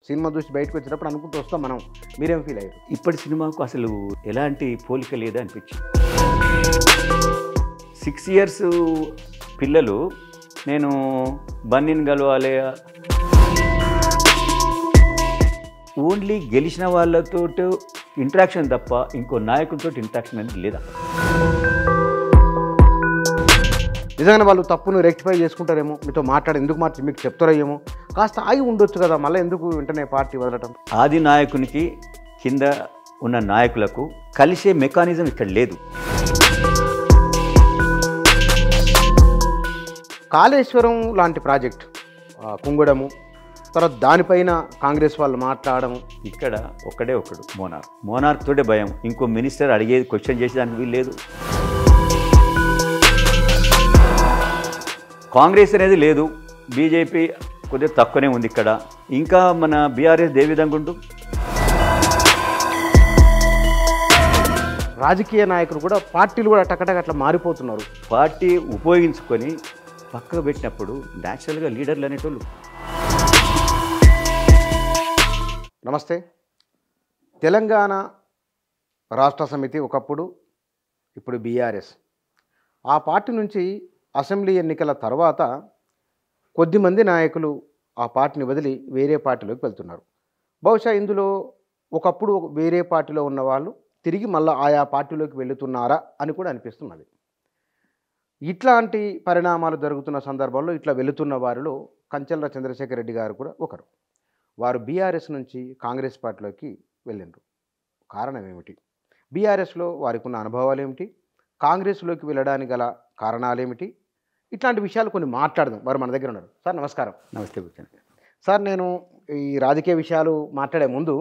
Cinema చూసి బయటకు వచ్చినప్పుడు అనుకుంటూ వస్తాం మనం. మీరేం ఫీల్ అయ్యారు? ఇప్పటి సినిమాకు అసలు ఎలాంటి పోలిక లేదా అనిపించింది. 6 years పిల్లలు నేను బన్నీని కలవాలి, ఓన్లీ గెలిచిన వాళ్ళతో ఇంటరాక్షన్ తప్ప ఇంకో నాయకులతో ఇంటరాక్షన్ అనేది లేదా. నిజంగానే వాళ్ళు తప్పును రెక్టిఫై చేసుకుంటారేమో, మీతో ఎందుకు మీకు చెప్తారేమో, కాస్త ఆగి ఉండొచ్చు కదా, మళ్ళీ ఎందుకు వెంటనే పార్టీ వదలటం? ఆది నాయకునికి కింద ఉన్న నాయకులకు కలిసే మెకానిజం ఇక్కడ లేదు. కాళేశ్వరం లాంటి ప్రాజెక్ట్ కుంగడము, తర్వాత దానిపైన కాంగ్రెస్ వాళ్ళు మాట్లాడము. ఇక్కడ ఒకడు మోనార్క్ తోటే భయం. ఇంకో మినిస్టర్ అడిగేది క్వశ్చన్ చేసేదానికి వీలు లేదు. కాంగ్రెస్ అనేది లేదు, బీజేపీ కొద్దిగా తక్కువనే ఉంది ఇక్కడ. ఇంకా మన బీఆర్ఎస్ ఏ విధంగా ఉంటూ రాజకీయ నాయకులు కూడా పార్టీలు కూడా టకటక అట్లా మారిపోతున్నారు. పార్టీ ఉపయోగించుకొని పక్కకు పెట్టినప్పుడు న్యాచురల్గా లీడర్లు అనేటోళ్ళు. నమస్తే. తెలంగాణ రాష్ట్ర సమితి ఒకప్పుడు, ఇప్పుడు బీఆర్ఎస్. ఆ పార్టీ నుంచి అసెంబ్లీ ఎన్నికల తర్వాత కొద్దిమంది నాయకులు ఆ పార్టీని వదిలి వేరే పార్టీలోకి వెళ్తున్నారు. బహుశా ఇందులో ఒకప్పుడు వేరే పార్టీలో ఉన్న వాళ్ళు తిరిగి మళ్ళీ ఆయా పార్టీలోకి వెళుతున్నారా అని కూడా అనిపిస్తున్నది. ఇట్లాంటి పరిణామాలు జరుగుతున్న సందర్భంలో ఇట్లా వెళుతున్న వారిలో కంచెల చంద్రశేఖర్ రెడ్డి గారు కూడా ఒకరు. వారు బీఆర్ఎస్ నుంచి కాంగ్రెస్ పార్టీలోకి వెళ్ళిండ్రు. కారణం ఏమిటి? బీఆర్ఎస్లో వారికి ఉన్న అనుభవాలు ఏమిటి? కాంగ్రెస్లోకి వెళ్ళడానికి గల కారణాలేమిటి? ఇట్లాంటి విషయాలు కొన్ని మాట్లాడదాం. వారు మన దగ్గర ఉన్నారు. సార్ నమస్కారం. నమస్తే కూర్చోండి. సార్, నేను ఈ రాజకీయ విషయాలు మాట్లాడే ముందు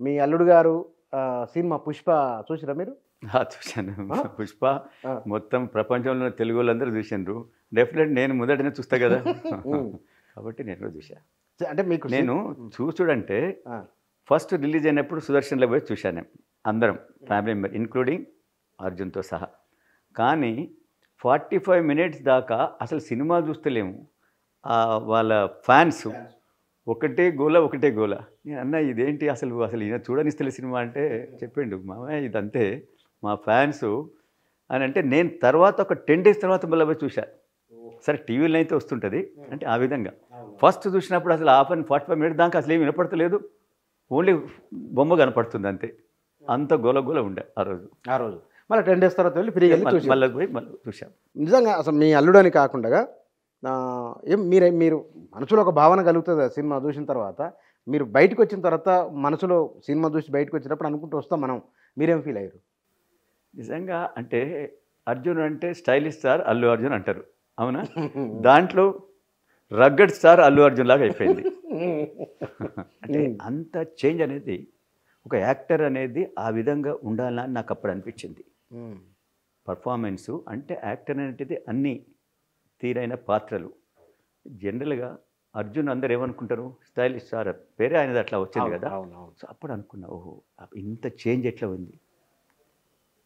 మీ అల్లుడు గారు సినిమా పుష్ప చూసిరా మీరు? చూశాను. పుష్ప మొత్తం ప్రపంచంలో తెలుగు వాళ్ళందరూ చూసిండ్రు. డెఫినెట్ నేను మొదటనే చూస్తా కదా, కాబట్టి నేను కూడా చూసా. అంటే మీకు నేను చూసుడంటే ఫస్ట్ రిలీజ్ అయినప్పుడు సుదర్శన్లో పోయి చూశాను, అందరం ఫ్యామిలీ మెంబర్ ఇంక్లూడింగ్ అర్జున్తో సహా. కానీ 45 minutes దాకా అసలు సినిమా చూస్తలేము. వాళ్ళ ఫ్యాన్స్ ఒకటే గోల. నేను అన్న ఇదేంటి అసలు ఈయన చూడనిస్తలే సినిమా అంటే చెప్పిండు, మామయ్య ఇదంతే మా ఫ్యాన్స్ అని. అంటే నేను తర్వాత ఒక 10 days తర్వాత మళ్ళీ పోయి చూసా. సరే టీవీలో అయితే వస్తుంటుంది అంటే ఆ విధంగా. ఫస్ట్ చూసినప్పుడు అసలు 45 minutes దాకా అసలు ఏమి వినపడతలేదు, ఓన్లీ బొమ్మ కనపడుతుంది అంతే. అంత గోల ఉండే ఆ రోజు. మళ్ళీ 10 days తర్వాత వెళ్ళి ఫ్రీగా మళ్ళీ పోయి చూసాం. నిజంగా అసలు మీ అల్లుడు అని కాకుండా మీరు మనసులో ఒక భావన కలుగుతుంది సినిమా చూసిన తర్వాత. మీరు బయటకు వచ్చిన తర్వాత మనసులో సినిమా చూసి బయటకు వచ్చినప్పుడు అనుకుంటూ వస్తాం మనం. మీరేం ఫీల్ అయ్యారు? నిజంగా అంటే అర్జున్ అంటే స్టైలిష్ స్టార్ అల్లు అర్జున్ అంటారు, అవునా? దాంట్లో రగ్గడ్ స్టార్ అల్లు అర్జున్ లాగా అయిపోయింది. అంటే అంత చేంజ్ అనేది, ఒక యాక్టర్ అనేది ఆ విధంగా ఉండాలని నాకు అప్పుడు అనిపించింది. పర్ఫార్మెన్సు అంటే యాక్టర్ అనేది అన్ని తీరైన పాత్రలు. జనరల్గా అర్జున్ అందరు ఏమనుకుంటారు, స్టైలిష్ స్టార్ పేరే ఆయనది అట్లా వచ్చింది కదా. సో అప్పుడు అనుకున్నా, ఓహో ఇంత చేంజ్ ఎట్లా ఉంది.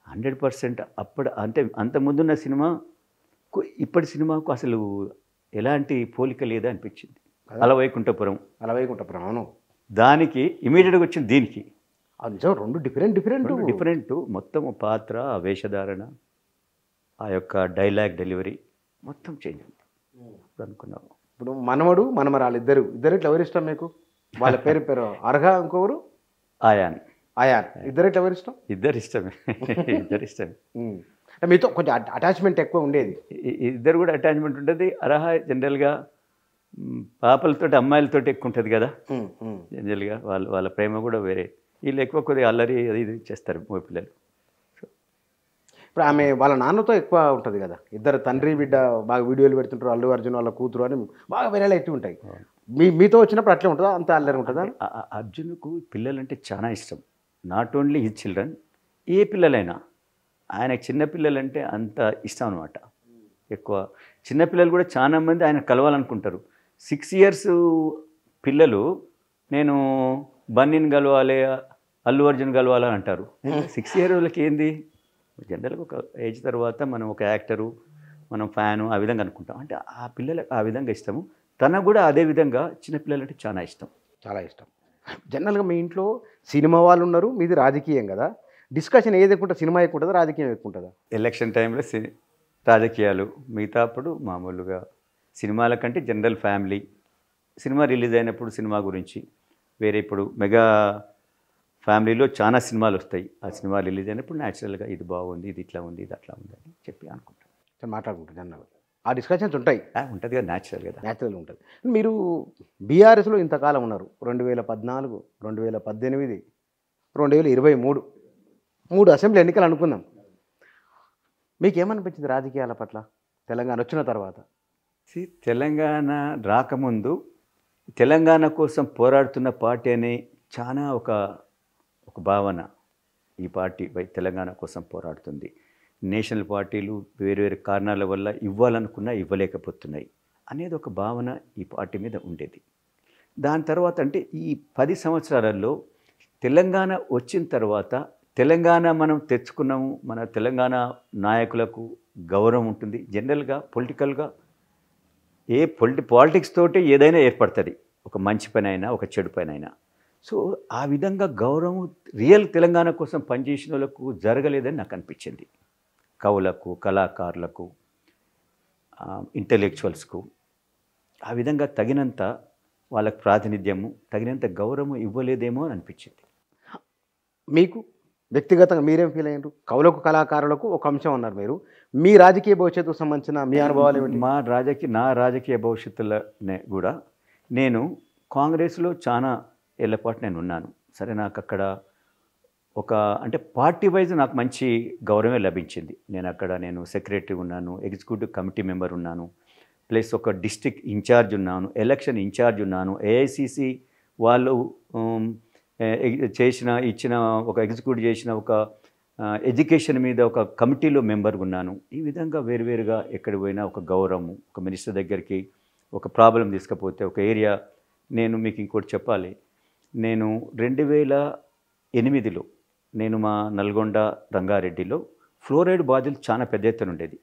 100% అప్పుడు అంటే అంత ముందున్న సినిమాకు ఇప్పటి సినిమాకు అసలు ఎలాంటి పోలిక లేదా అనిపించింది. అలవైకుంఠపురం అవును, దానికి ఇమీడియట్గా వచ్చింది దీనికి. రెండు డిఫరెంట్ మొత్తం పాత్ర, వేషధారణ, ఆ యొక్క డైలాగ్ డెలివరీ మొత్తం చేంజ్ ఉంది. ఇప్పుడు అనుకున్నావు. ఇప్పుడు మనవడు మనమరాలు ఇద్దరు ఇట్లా ఎవరు ఇష్టం మీకు? వాళ్ళ పేరు అర్హ, ఇంకొకరు ఆయాన్. ఇద్దరు ఇట్లా ఎవరు ఇష్టం? ఇద్దరు ఇష్టమే. మీతో కొంచెం అటాచ్మెంట్ ఎక్కువ ఉండేది. ఇద్దరు కూడా అటాచ్మెంట్ ఉంటుంది. అర్హ జనరల్గా పాపలతో అమ్మాయిలతో ఎక్కువ ఉంటుంది కదా జనరల్గా. వాళ్ళ ప్రేమ కూడా వేరే. వీళ్ళు ఎక్కువ కొద్దిగా అల్లరి అది ఇది చేస్తారు మా పిల్లలు. ఇప్పుడు ఆమె వాళ్ళ నాన్నతో ఎక్కువ ఉంటుంది కదా. ఇద్దరు తండ్రి బిడ్డ బాగా వీడియోలు పెడుతుంటారు, అల్లు అర్జున్ వాళ్ళ కూతురు అని బాగా వేరేలా ఎక్కువ ఉంటాయి. మీతో వచ్చినప్పుడు అట్లే ఉంటుందా? అంత అల్లరి ఉంటుందా? అర్జున్కు పిల్లలంటే చాలా ఇష్టం. నాట్ ఓన్లీ హిజ్ చిల్డ్రన్, ఏ పిల్లలైనా ఆయనకు చిన్నపిల్లలంటే అంత ఇష్టం అనమాట. ఎక్కువ చిన్నపిల్లలు కూడా చాలామంది ఆయన కలవాలనుకుంటారు. 6 years పిల్లలు నేను బన్నీని కలవాలి, అల్లు అర్జున్ కలవాలని అంటారు. 6 years వాళ్ళకి ఏంది? జనరల్గా ఒక ఏజ్ తర్వాత మనం ఒక యాక్టరు, మనం ఫ్యాను ఆ విధంగా అనుకుంటాం. అంటే ఆ పిల్లలకు ఆ విధంగా ఇష్టము. తనకు కూడా అదే విధంగా చిన్నపిల్లలంటే చాలా ఇష్టం. జనరల్గా మీ ఇంట్లో సినిమా వాళ్ళు ఉన్నారు, మీది రాజకీయం కదా, డిస్కషన్ ఏది ఎక్కువ ఉంటుంది, సినిమా ఎక్కువ ఉంటుందా రాజకీయం ఎక్కువ ఉంటుందా? ఎలక్షన్ టైంలో రాజకీయాలు, మిగతా అప్పుడు మామూలుగా సినిమాల కంటే జనరల్ ఫ్యామిలీ. సినిమా రిలీజ్ అయినప్పుడు సినిమా గురించి వేరే, ఇప్పుడు మెగా ఫ్యామిలీలో చాలా సినిమాలు వస్తాయి. ఆ సినిమా రిలీజ్ అయినప్పుడు న్యాచురల్గా ఇది బాగుంది, ఇది ఇట్లా ఉంది, ఇది అట్లా ఉంది అని చెప్పి అనుకుంటాం, మాట్లాడుకుంటారు జనరల్గా. ఆ డిస్కషన్స్ ఉంటాయి, ఉంటుంది కదా, న్యాచురల్ కదా. న్యాచురల్గా ఉంటుంది. మీరు బీఆర్ఎస్లో ఇంతకాలం ఉన్నారు, 2014, 2018, 2023, 3 అసెంబ్లీ ఎన్నికలు అనుకుందాం. మీకేమనిపించింది రాజకీయాల పట్ల తెలంగాణ వచ్చిన తర్వాత? తెలంగాణ రాకముందు తెలంగాణ కోసం పోరాడుతున్న పార్టీ అనే చాలా ఒక భావన. ఈ పార్టీ తెలంగాణ కోసం పోరాడుతుంది. నేషనల్ పార్టీలు వేరు వేరు కారణాల వల్ల ఇవ్వాలనుకున్నా ఇవ్వలేకపోతున్నాయి అనేది ఒక భావన ఈ పార్టీ మీద ఉండేది. దాని తర్వాత అంటే ఈ 10 సంవత్సరాలలో తెలంగాణ వచ్చిన తర్వాత తెలంగాణ మనం తెచ్చుకున్నాము, మన తెలంగాణ నాయకులకు గౌరవం ఉంటుంది. జనరల్గా పొలిటికల్గా పాలిటిక్స్ తోటి ఏదైనా ఏర్పడుతుంది, ఒక మంచి పని అయినా ఒక చెడు పని అయినా. సో ఆ విధంగా గౌరవం రియల్ తెలంగాణ కోసం పనిచేసిన వాళ్ళకు జరగలేదని నాకు అనిపించింది. కవులకు, కళాకారులకు, ఇంటలెక్చువల్స్కు ఆ విధంగా తగినంత వాళ్ళకు ప్రాతినిధ్యము, తగినంత గౌరవం ఇవ్వలేదేమో అని అనిపించింది. మీకు వ్యక్తిగతంగా మీరేం ఫీల్ అయ్యారు? కవులకు, కళాకారులకు ఒక అంశం అన్నారు మీరు. మీ రాజకీయ భవిష్యత్తుకు సంబంధించిన మీ అనుభవాలు ఏమిటి? నా రాజకీయ భవిష్యత్తులోనే కూడా నేను కాంగ్రెస్లో చాలా ఏళ్ళపాటు నేను ఉన్నాను. సరే, నాకు అక్కడ అంటే పార్టీ వైజ్ నాకు మంచి గౌరవమే లభించింది. నేను సెక్రటరీ ఉన్నాను, ఎగ్జిక్యూటివ్ కమిటీ మెంబర్ ఉన్నాను, ప్లస్ ఒక డిస్ట్రిక్ట్ ఇన్ఛార్జ్ ఉన్నాను, ఎలక్షన్ ఇన్ఛార్జ్ ఉన్నాను, ఏఐసిసి వాళ్ళు ఇచ్చిన ఒక ఎగ్జిక్యూట్ చేసిన ఒక ఎడ్యుకేషన్ మీద ఒక కమిటీలో మెంబర్ ఉన్నాను. ఈ విధంగా వేరువేరుగా ఎక్కడికి పోయినా ఒక గౌరవం, ఒక మినిస్టర్ దగ్గరికి ఒక ప్రాబ్లం తీసుకపోతే ఒక ఏరియా. నేను మీకు ఇంకోటి చెప్పాలి, నేను 2008లో నేను మా నల్గొండ రంగారెడ్డిలో ఫ్లోరైడ్ బాధితులు చాలా పెద్ద ఎత్తున ఉండేది.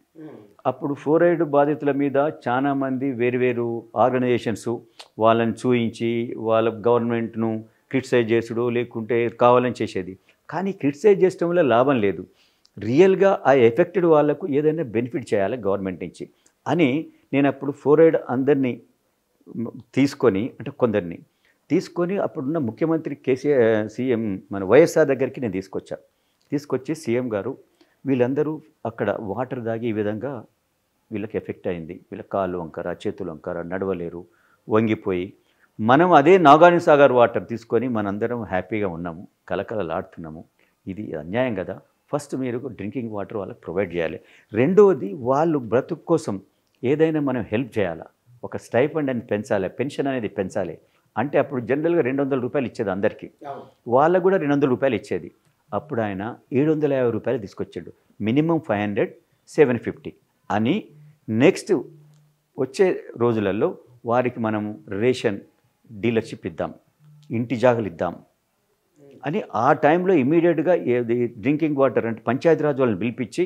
అప్పుడు ఫ్లోరైడ్ బాధితుల మీద చాలామంది వేరువేరు ఆర్గనైజేషన్స్ వాళ్ళని చూయించి వాళ్ళ గవర్నమెంట్ను క్రిటిసైజ్ చేసుడు లేకుంటే కావాలని చేసేది. కానీ క్రిటిసైజ్ చేయడం వల్ల లాభం లేదు. రియల్గా ఆ ఎఫెక్టెడ్ వాళ్ళకు ఏదైనా బెనిఫిట్ చేయాలి గవర్నమెంట్ నుంచి అని నేను అప్పుడు ఫ్లోరైడ్ అందరినీ తీసుకొని, అంటే కొందరిని తీసుకొని అప్పుడున్న ముఖ్యమంత్రి సీఎం మన వైఎస్ఆర్ దగ్గరికి నేను తీసుకొచ్చి సీఎం గారు వీళ్ళందరూ అక్కడ వాటర్ దాగి ఈ విధంగా వీళ్ళకి ఎఫెక్ట్ అయింది, వీళ్ళ కాళ్ళు వంకర, చేతులు వంకర, నడవలేరు, వంగిపోయి, మనం అదే నాగార్జున సాగర్ వాటర్ తీసుకొని మనందరం హ్యాపీగా ఉన్నాము, కలకలలాడుతున్నాము. ఇది అన్యాయం కదా. ఫస్ట్ మీరు డ్రింకింగ్ వాటర్ వాళ్ళకి ప్రొవైడ్ చేయాలి. రెండవది వాళ్ళు బ్రతుకు కోసం ఏదైనా మనం హెల్ప్ చేయాలా, ఒక స్టైఫండ్ అని పెంచాలి, పెన్షన్ అనేది పెంచాలి. అంటే అప్పుడు జనరల్గా 200 రూపాయలు ఇచ్చేది అందరికీ, వాళ్ళకు కూడా 200 రూపాయలు ఇచ్చేది. అప్పుడు ఆయన 750 రూపాయలు తీసుకొచ్చాడు. మినిమం 500, 750 అని. నెక్స్ట్ వచ్చే రోజులలో వారికి మనము రేషన్ డీలర్షిప్ ఇద్దాం, ఇంటి జాగులు ఇద్దాం అని ఆ టైంలో ఇమీడియట్గా ఏది డ్రింకింగ్ వాటర్ అంటే పంచాయతీరాజ్ వాళ్ళని పిలిపించి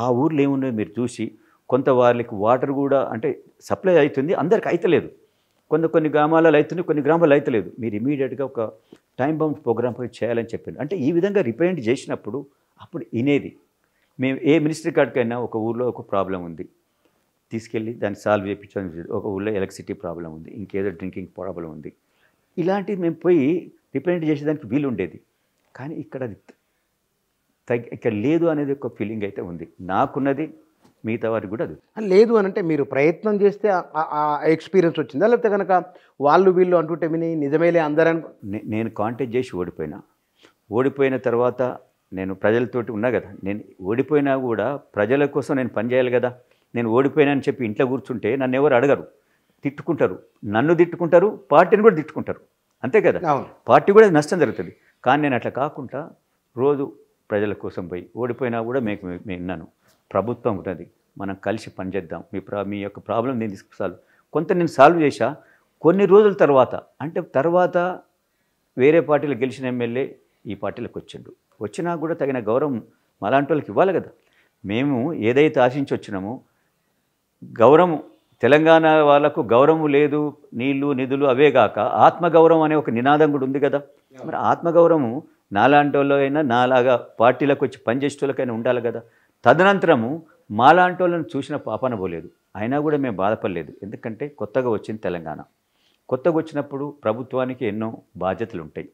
ఆ ఊర్లో ఏమున్నాయో మీరు చూసి, కొంత వాళ్ళకి వాటర్ కూడా అంటే సప్లై అవుతుంది, అందరికి అయితలేదు, కొన్ని గ్రామాలలో అవుతుంది, కొన్ని గ్రామాలు అయితలేదు. మీరు ఇమీడియట్గా ఒక టైం బౌండ్ ప్రోగ్రామ్ చేయాలని చెప్పింది. అంటే ఈ విధంగా రిప్రజెంట్ చేసినప్పుడు అప్పుడు వినేది. మేము ఏ మినిస్ట్రీ కాడికైనా ఒక ఊళ్ళో ఒక ప్రాబ్లం ఉంది, తీసుకెళ్ళి దాన్ని సాల్వ్ చేయించడం. ఒక ఊళ్ళో ఎలక్ట్రిసిటీ ప్రాబ్లం ఉంది, ఇంకేదో డ్రింకింగ్ ప్రాబ్లం ఉంది, ఇలాంటివి మేము పోయి రిప్రజెంట్ చేసేదానికి వీలు ఉండేది. కానీ ఇక్కడ ఇక్కడ లేదు అనేది ఒక ఫీలింగ్ అయితే ఉంది నాకున్నది, మిగతా వారికి కూడా అది లేదు అని. అంటే మీరు ప్రయత్నం చేస్తే ఆ ఎక్స్పీరియన్స్ వచ్చిందా, లేకపోతే కనుక వాళ్ళు వీళ్ళు అంటుంటే విని నిజమేలే అందరని? నేను కాంటాక్ట్ చేసి ఓడిపోయిన తర్వాత నేను ప్రజలతోటి ఉన్నా కదా. నేను ఓడిపోయినా కూడా ప్రజల కోసం నేను పనిచేయాలి కదా. నేను ఓడిపోయినా అని చెప్పి ఇంట్లో కూర్చుంటే నన్ను ఎవరు అడగరు, తిట్టుకుంటారు, నన్ను తిట్టుకుంటారు, పార్టీని కూడా తిట్టుకుంటారు, అంతే కదా. పార్టీ కూడా నష్టం జరుగుతుంది. కానీ నేను అట్లా కాకుండా రోజు ప్రజల కోసం పోయి, ఓడిపోయినా కూడా మేము విన్నాను, ప్రభుత్వం ఉంటుంది, మనం కలిసి పనిచేద్దాం, మీ యొక్క ప్రాబ్లం నేను నేను సాల్వ్ చేశా. కొన్ని రోజుల తర్వాత వేరే పార్టీలో గెలిచిన ఎమ్మెల్యే ఈ పార్టీలకు వచ్చినా కూడా తగిన గౌరవం అలాంటి వాళ్ళకి ఇవ్వాలి కదా. మేము ఏదైతే ఆశించి వచ్చినామో గౌరవం తెలంగాణ వాళ్ళకు గౌరవం లేదు, నీళ్లు నిధులు అవే కాక ఆత్మగౌరవం అనే ఒక నినాదం కూడా ఉంది కదా. మరి ఆత్మగౌరవము నాలాంటి వాళ్ళు అయినా నాలాగా పార్టీలకు వచ్చి పనిచేసేటోళ్ళకైనా ఉండాలి కదా. తదనంతరము మాలాంటి వాళ్ళని చూసిన పాపన పోలేదు, అయినా కూడా మేము బాధపడలేదు. ఎందుకంటే కొత్తగా వచ్చింది తెలంగాణ. కొత్తగా వచ్చినప్పుడు ప్రభుత్వానికి ఎన్నో బాధ్యతలు ఉంటాయి,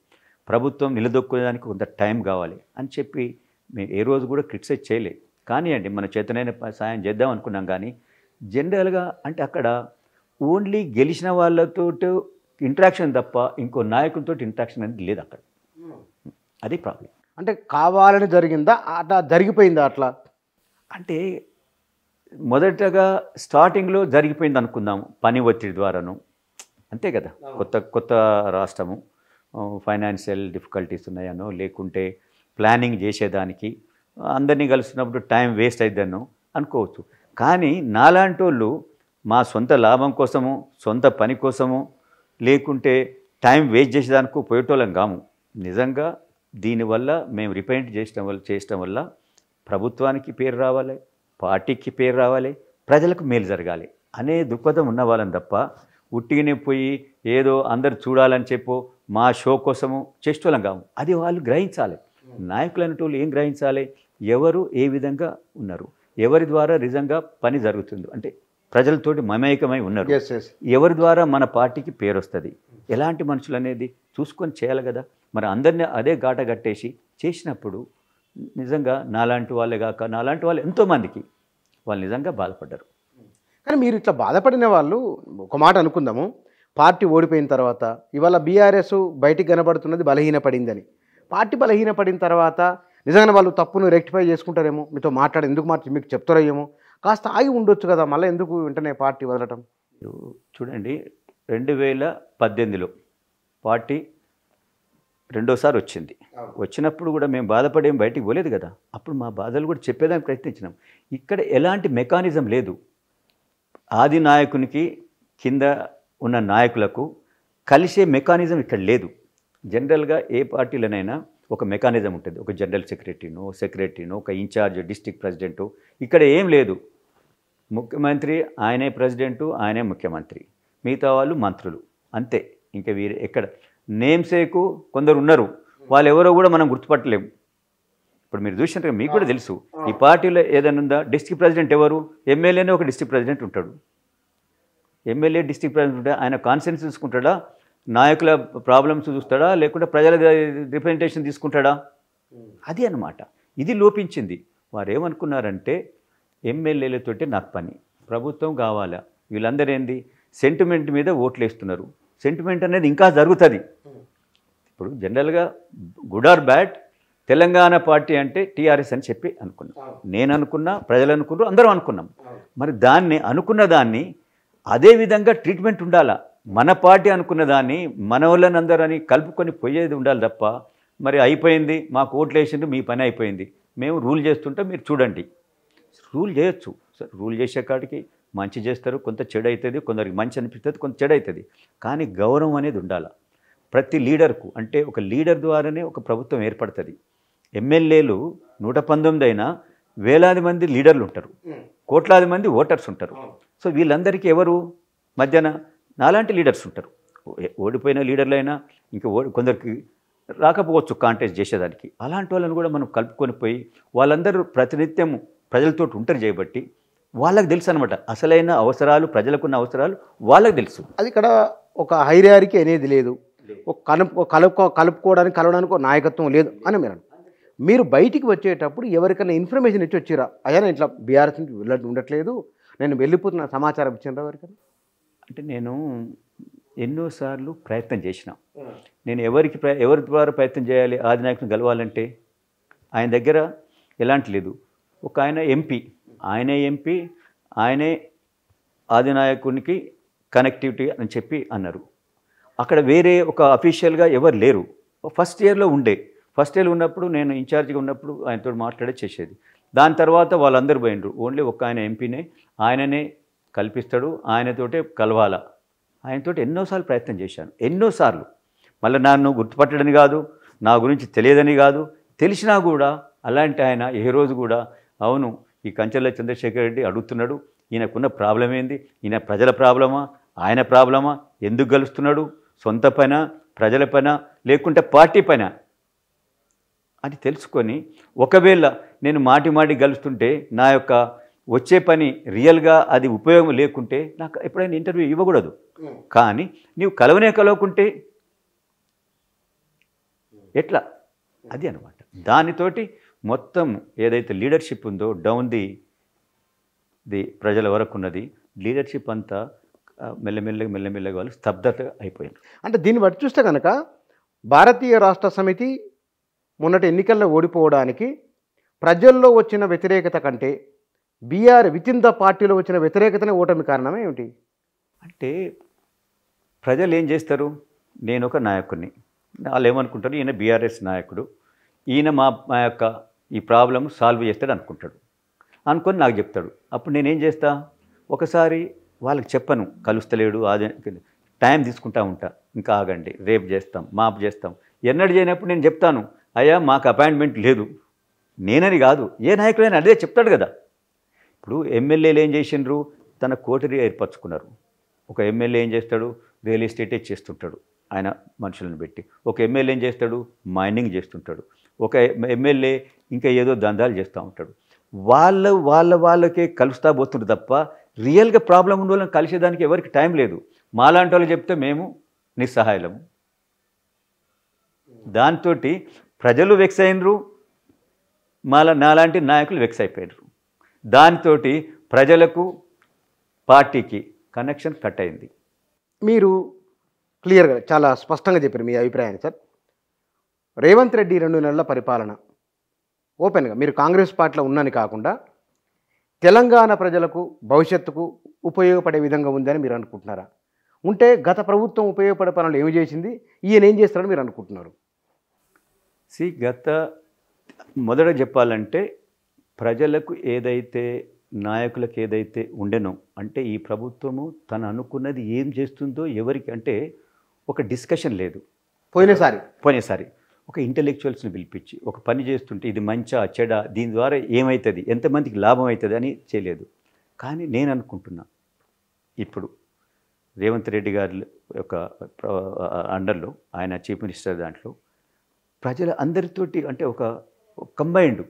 ప్రభుత్వం నిలదొక్కునేదానికి కొంత టైం కావాలి అని చెప్పి మేము ఏ రోజు కూడా క్రిటిసైజ్ చేయలేదు. కానీ అండి మన చేతనైన సాయం చేద్దాం అనుకున్నాం. కానీ జనరల్గా అంటే అక్కడ ఓన్లీ గెలిచిన వాళ్ళతో ఇంటరాక్షన్ తప్ప ఇంకో నాయకులతో ఇంటరాక్షన్ అనేది లేదు అక్కడ. అది ప్రాబ్లం. అంటే కావాలని జరిగిందా, అట్లా జరిగిపోయిందా? అట్లా అంటే మొదటగా స్టార్టింగ్లో జరిగిపోయింది అనుకుందాము, పని ఒత్తిడి ద్వారాను, అంతే కదా. కొత్త రాష్ట్రము, ఫైనాన్షియల్ డిఫికల్టీస్ ఉన్నాయనో లేకుంటే ప్లానింగ్ చేసేదానికి అందరినీ కలుస్తున్నప్పుడు టైం వేస్ట్ అయిద్దనో అనుకోవచ్చు. కానీ నాలాంటి వాళ్ళు మా సొంత లాభం కోసము, సొంత పని కోసము లేకుంటే టైం వేస్ట్ చేసేదానికి పోయేటోళ్ళం కాము. నిజంగా దీనివల్ల మేము రిప్రజెంట్ చేయడం వల్ల ప్రభుత్వానికి పేరు రావాలి, పార్టీకి పేరు రావాలి, ప్రజలకు మేలు జరగాలి అనే దృక్పథం ఉన్న వాళ్ళని తప్ప ఉట్టిగానే పోయి ఏదో అందరు చూడాలని చెప్పో మా షో కోసము చేసేటోళ్ళం కాము. అది వాళ్ళు గ్రహించాలి. నాయకులు అనేటోళ్ళు ఏం గ్రహించాలి, ఎవరు ఏ విధంగా ఉన్నారు, ఎవరి ద్వారా నిజంగా పని జరుగుతుంది, అంటే ప్రజలతోటి మమేకమై ఉన్నారు, ఎవరి ద్వారా మన పార్టీకి పేరు వస్తుంది, ఎలాంటి మనుషులు అనేది చూసుకొని చేయాలి కదా. మరి అందరినీ అదే గాట కట్టేసి చేసినప్పుడు నిజంగా నాలాంటి వాళ్ళే కాక నాలాంటి వాళ్ళు ఎంతోమందికి వాళ్ళు నిజంగా బాధపడ్డారు. కానీ మీరు ఇట్లా బాధపడిన వాళ్ళు ఒక మాట అనుకుందాము, పార్టీ ఓడిపోయిన తర్వాత ఇవాళ బీఆర్ఎస్ బయటికి కనబడుతున్నది బలహీనపడిందని. పార్టీ బలహీనపడిన తర్వాత నిజంగా వాళ్ళు తప్పును రెక్టిఫై చేసుకుంటారేమో, మీతో మాట్లాడి ఎందుకు మీకు చెప్తారేమో, కాస్త ఆగి ఉండొచ్చు కదా, మళ్ళీ ఎందుకు వెంటనే పార్టీ వదలటం? చూడండి 2018లో పార్టీ రెండోసారి వచ్చింది. వచ్చినప్పుడు కూడా మేము బాధపడేం బయటికి పోలేదు కదా. అప్పుడు మా బాధలు కూడా చెప్పేదానికి ప్రయత్నించినాం. ఇక్కడ ఎలాంటి మెకానిజం లేదు. ఆది నాయకునికి కింద ఉన్న నాయకులకు కలిసే మెకానిజం ఇక్కడ లేదు. జనరల్గా ఏ పార్టీలోనైనా ఒక మెకానిజం ఉంటుంది, ఒక జనరల్ సెక్రటరీనో ఒక ఇన్ఛార్జ్ డిస్ట్రిక్ట్ ప్రెసిడెంటు. ఇక్కడ ఏం లేదు. ముఖ్యమంత్రి ఆయనే ప్రెసిడెంటు, ఆయనే ముఖ్యమంత్రి, మిగతా వాళ్ళు మంత్రులు అంతే. ఇంకా వీరు ఎక్కడ నేమ్సేకు కొందరు ఉన్నారు, వాళ్ళు ఎవరో కూడా మనం గుర్తుపట్టలేము. ఇప్పుడు మీరు చూసినట్టుగా మీకు కూడా తెలుసు, ఈ పార్టీలో ఏదైనా ఉందా? డిస్ట్రిక్ట్ ప్రెసిడెంట్ ఎవరు? ఎమ్మెల్యేనే ఒక డిస్ట్రిక్ట్ ప్రెసిడెంట్ ఉంటాడు. ఎమ్మెల్యే డిస్ట్రిక్ట్ ప్రెసిడెంట్ ఉంటే ఆయన కాన్సెన్స్ చూసుకుంటాడా, నాయకుల ప్రాబ్లమ్స్ చూస్తాడా, లేకుంటే ప్రజల రిప్రజెంటేషన్ తీసుకుంటాడా? అది అన్నమాట. ఇది లోపించింది. వారు ఏమనుకున్నారంటే ఎమ్మెల్యేలతోటే నాకు పని, ప్రభుత్వం కావాలా, వీళ్ళందరూ ఏంది సెంటిమెంట్ మీద ఓట్లు వేస్తున్నారు. సెంటిమెంట్ అనేది ఇంకా జరుగుతుంది. ఇప్పుడు జనరల్గా good or bad Telangana party అంటే టీఆర్ఎస్ అని చెప్పి అనుకున్నాం. నేను అనుకున్నా, ప్రజలు అనుకున్నారు, అందరం అనుకున్నాం. మరి దాన్ని అనుకున్న దాన్ని అదే విధంగా ట్రీట్మెంట్ ఉండాలా. మన పార్టీ అనుకున్న దాన్ని మన వాళ్ళని అందరని కలుపుకొని పోయేది ఉండాలి తప్ప మరి అయిపోయింది మాకు ఓట్లు వేసిండు మీ పని అయిపోయింది మేము రూల్ చేస్తుంటే మీరు చూడండి. రూల్ చేయొచ్చు, రూల్ చేసే కాడికి మంచి చేస్తారు, కొంత చెడు అవుతుంది, కొందరికి మంచి అనిపిస్తుంది, కొంత చెడు అవుతుంది. కానీ గౌరవం అనేది ఉండాలి ప్రతి లీడర్కు. అంటే ఒక లీడర్ ద్వారానే ఒక ప్రభుత్వం ఏర్పడుతుంది. ఎమ్మెల్యేలు 119 అయినా వేలాది మంది లీడర్లు ఉంటారు, కోట్లాది మంది ఓటర్స్ ఉంటారు. సో వీళ్ళందరికీ ఎవరు మధ్యన నాలాంటి లీడర్స్ ఉంటారు. ఓడిపోయిన లీడర్లైనా ఇంకా కొందరికి రాకపోవచ్చు కాంటెస్ట్ చేసేదానికి. అలాంటి వాళ్ళని కూడా మనం కలుపుకొని పోయి వాళ్ళందరూ ప్రతినిత్యం ప్రజలతో ఉంటారు చేయబట్టి వాళ్ళకి తెలుసు అనమాట అసలైన అవసరాలు, ప్రజలకున్న అవసరాలు వాళ్ళకి తెలుసు. అది ఇక్కడ ఒక హైరారికీ అనేది లేదు, ఒక కలుపుకోవడానికి కలవడానికి ఒక నాయకత్వం లేదు అని మీరు బయటికి వచ్చేటప్పుడు ఎవరికైనా ఇన్ఫర్మేషన్ ఇచ్చి వచ్చారా? అయ్యా నేను ఇట్లా బీఆర్ఎస్ నుంచి ఉండట్లేదు, నేను వెళ్ళిపోతున్న సమాచారం ఇచ్చిన ఎవరికైనా? అంటే నేను ఎన్నోసార్లు ప్రయత్నం చేసిన. నేను ఎవరి ద్వారా ప్రయత్నం చేయాలి ఆదినాయకుని గెలవాలంటే ఆయన దగ్గర ఎలాంటి లేదు. ఒక ఆయన ఎంపీ, ఆయనే ఆదినాయకునికి కనెక్టివిటీ అని చెప్పి అన్నారు. అక్కడ వేరే ఒక అఫీషియల్గా ఎవరు లేరు. ఫస్ట్ ఇయర్లో ఉన్నప్పుడు నేను ఇన్ఛార్జిగా ఉన్నప్పుడు ఆయనతో మాట్లాడే చేసేది. దాని తర్వాత వాళ్ళందరూ పోయినరు. ఓన్లీ ఒక ఆయన ఎంపీనే, ఆయననే కల్పిస్తాడు, ఆయనతోటే కలవాలా. ఆయనతోటి ఎన్నోసార్లు ప్రయత్నం చేశాను, ఎన్నోసార్లు. మళ్ళీ నన్ను గుర్తుపట్టడని కాదు, నా గురించి తెలియదని కాదు, తెలిసినా కూడా అలాంటి ఆయన ఏ రోజు కూడా అవును ఈ కంచెల చంద్రశేఖర్ రెడ్డి అడుగుతున్నాడు, ఈయనకున్న ప్రాబ్లం ఏంది, ఈయన ప్రజల ప్రాబ్లమా, ఆయన ప్రాబ్లమా, ఎందుకు గెలుస్తున్నాడు, సొంత పైన, ప్రజల పైన, లేకుంటే పార్టీ పైన అని తెలుసుకొని, ఒకవేళ నేను మాటి మాటి గెలుస్తుంటే నా యొక్క వచ్చే పని రియల్గా అది ఉపయోగం లేకుంటే నాకు ఎప్పుడైనా ఇంటర్వ్యూ ఇవ్వకూడదు. కానీ నీవు కలవకుంటే ఎట్లా, అది అనమాట. దానితోటి మొత్తం ఏదైతే లీడర్షిప్ ఉందో డౌన్ ది ప్రజల వరకు ఉన్నది లీడర్షిప్ అంతా మెల్లమెల్లగా వాళ్ళు స్తబ్దత అయిపోయింది. అంటే దీన్ని బట్టి చూస్తే కనుక భారతీయ రాష్ట్ర సమితి మొన్నటి ఎన్నికల్లో ఓడిపోవడానికి ప్రజల్లో వచ్చిన వ్యతిరేకత కంటే విత్ ఇన్ ద పార్టీలో వచ్చిన వ్యతిరేకతనే ఓటమి కారణమే ఏమిటి? అంటే ప్రజలు ఏం చేస్తారు, నేను ఒక నాయకుడిని, వాళ్ళు ఏమనుకుంటారు, ఈయన బీఆర్ఎస్ నాయకుడు, ఈయన మా యొక్క ఈ ప్రాబ్లం సాల్వ్ చేస్తాడు అనుకొని నాకు చెప్తాడు. అప్పుడు నేనేం చేస్తా, ఒకసారి వాళ్ళకి చెప్పను, కలుస్తలేడు, అదే టైం తీసుకుంటా ఉంటా, ఇంకా ఆగండి, రేపు చేస్తాం, మాపు చేస్తాం. ఎన్నడూ చేయనప్పుడు నేను చెప్తాను, అయ్యా మాకు అపాయింట్మెంట్ లేదు. నేనని కాదు, ఏ నాయకుడైనా అదే చెప్తాడు కదా. ఇప్పుడు ఎమ్మెల్యేలు ఏం చేసిండ్రు, తన కోటరీ ఏర్పరచుకున్నారు. ఒక ఎమ్మెల్యే ఏం చేస్తాడు, రియల్ ఎస్టేటే చేస్తుంటాడు ఆయన మనుషులను పెట్టి. ఒక ఎమ్మెల్యే ఏం చేస్తాడు, మైనింగ్ చేస్తుంటాడు. ఒక ఎమ్మెల్యే ఇంకా ఏదో దందాలు చేస్తూ ఉంటాడు. వాళ్ళకే కలుస్తా పోతుంటారు తప్ప రియల్గా ప్రాబ్లం ఉన్న వాళ్ళని కలిసేదానికి ఎవరికి టైం లేదు. మాలాంటి వాళ్ళు చెప్తే మేము నిస్సహాయలము. దాంతో ప్రజలు వెక్స్ అయినరు, నాలాంటి నాయకులు వెక్స్ అయిపోయినరు. దాంతో ప్రజలకు పార్టీకి కనెక్షన్ కట్ అయింది. మీరు క్లియర్గా చాలా స్పష్టంగా చెప్పారు మీ అభిప్రాయాన్ని సార్. రేవంత్ రెడ్డి 2 నెలల పరిపాలన ఓపెన్గా మీరు కాంగ్రెస్ పార్టీలో ఉన్నని కాకుండా తెలంగాణ ప్రజలకు భవిష్యత్తుకు ఉపయోగపడే విధంగా ఉందని మీరు అనుకుంటున్నారా? ఉంటే గత ప్రభుత్వం ఉపయోగపడే పనులు ఏమి చేసింది, ఈయన ఏం చేస్తారని మీరు అనుకుంటున్నారు? మొదట చెప్పాలంటే ప్రజలకు ఏదైతే, నాయకులకు ఏదైతే ఉండెనో, అంటే ఈ ప్రభుత్వము తను అనుకున్నది ఏం చేస్తుందో ఎవరికి అంటే ఒక డిస్కషన్ లేదు. పోయినసారి ఒక ఇంటెలెక్చువల్స్ని పిలిపించి ఒక పని చేస్తుంటే ఇది మంచా చెడా, దీని ద్వారా ఏమవుతుంది, ఎంతమందికి లాభం అవుతుంది అని చేయలేదు. కానీ నేను అనుకుంటున్నా, ఇప్పుడు రేవంత్ రెడ్డి గారి యొక్క అండర్లో, ఆయన చీఫ్ మినిస్టర్ దాంట్లో ప్రజల అందరితోటి అంటే ఒక కంబైన్డ్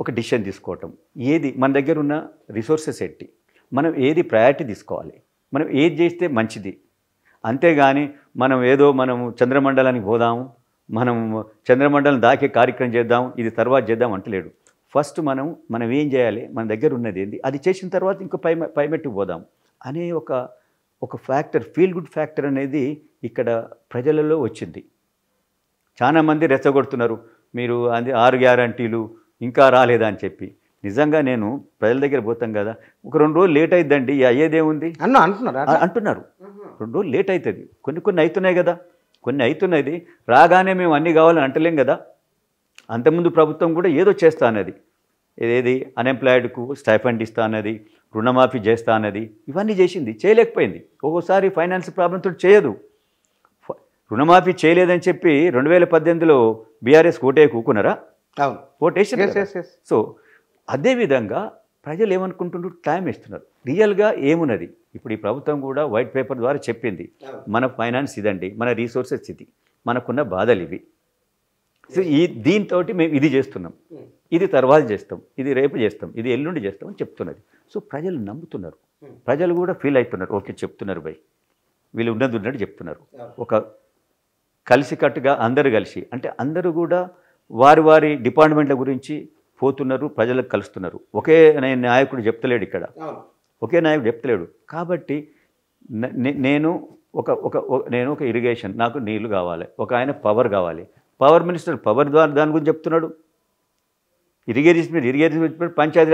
ఒక డిసిషన్ తీసుకోవటం, ఏది మన దగ్గర ఉన్న రిసోర్సెస్ ఏంటి, మనం ఏది ప్రయారిటీ తీసుకోవాలి, మనం ఏది చేస్తే మంచిది. అంతేగాని మనము చంద్రమండలానికి పోదాము, మనం చంద్రమండలం దాకే కార్యక్రమం చేద్దాం, ఇది తర్వాత చేద్దాం అంటలేడు. ఫస్ట్ మనం ఏం చేయాలి, మన దగ్గర ఉన్నది ఏంది, అది చేసిన తర్వాత ఇంకో పైమెట్టుకు పోదాం అనే ఒక ఫ్యాక్టర్, ఫీల్ గుడ్ ఫ్యాక్టర్ అనేది ఇక్కడ ప్రజలలో వచ్చింది. చాలామంది రెచ్చగొడుతున్నారు, మీరు అది 6 గ్యారంటీలు ఇంకా రాలేదా అని చెప్పి. నిజంగా నేను ప్రజల దగ్గర పోతాం కదా, ఒక 2 రోజులు లేట్ అయిద్దండి, అయ్యేదేముంది అంటున్నారు. 2 రోజులు లేట్ అవుతుంది, కొన్ని అవుతున్నాయి కదా, కొన్ని అవుతున్నది. రాగానే మేము అన్నీ కావాలని అంటలేం కదా. అంతకుముందు ప్రభుత్వం కూడా ఏదో చేస్తా అన్నది, ఏది అన్ఎంప్లాయిడ్కు స్టైఫండ్ ఇస్తా అన్నది, రుణమాఫీ చేస్తా అన్నది, ఇవన్నీ చేసింది, చేయలేకపోయింది. ఒక్కోసారి ఫైనాన్స్ ప్రాబ్లంతో చేయదు. రుణమాఫీ చేయలేదని చెప్పి 2018లో బీఆర్ఎస్ ఓటే కూకున్నారా? ఓటేసి. సో అదేవిధంగా ప్రజలు ఏమనుకుంటున్నారు, టైం ఇస్తున్నారు. రియల్గా ఏమున్నది, ఇప్పుడు ఈ ప్రభుత్వం కూడా వైట్ పేపర్ ద్వారా చెప్పింది, మన ఫైనాన్స్ ఇదండి, మన రీసోర్సెస్ ఇది, మనకున్న బాధలు ఇవి. సో దీంతో మేము ఇది చేస్తున్నాం, ఇది తర్వాత చేస్తాం, ఇది రేపు చేస్తాం, ఇది ఎల్లుండి చేస్తాం అని చెప్తున్నది. సో ప్రజలు నమ్ముతున్నారు, ప్రజలు కూడా ఫీల్ అవుతున్నారు, ఓకే చెప్తున్నారు భయ్, వీళ్ళు ఉన్నట్టు చెప్తున్నారు. ఒక కలిసికట్టుగా అందరూ కలిసి, అంటే అందరూ కూడా వారి డిపార్ట్మెంట్ల గురించి పోతున్నారు, ప్రజలకు కలుస్తున్నారు. ఒకే నాయకుడు చెప్తలేడు ఇక్కడ, ఒకే నాయకుడు చెప్తలేడు. కాబట్టి నేను ఒక ఇరిగేషన్, నాకు నీళ్లు కావాలి, ఒక ఆయన పవర్ కావాలి, పవర్ మినిస్టర్ పవర్ ద్వారా దాని గురించి చెప్తున్నాడు, ఇరిగేషన్ పంచాయతీ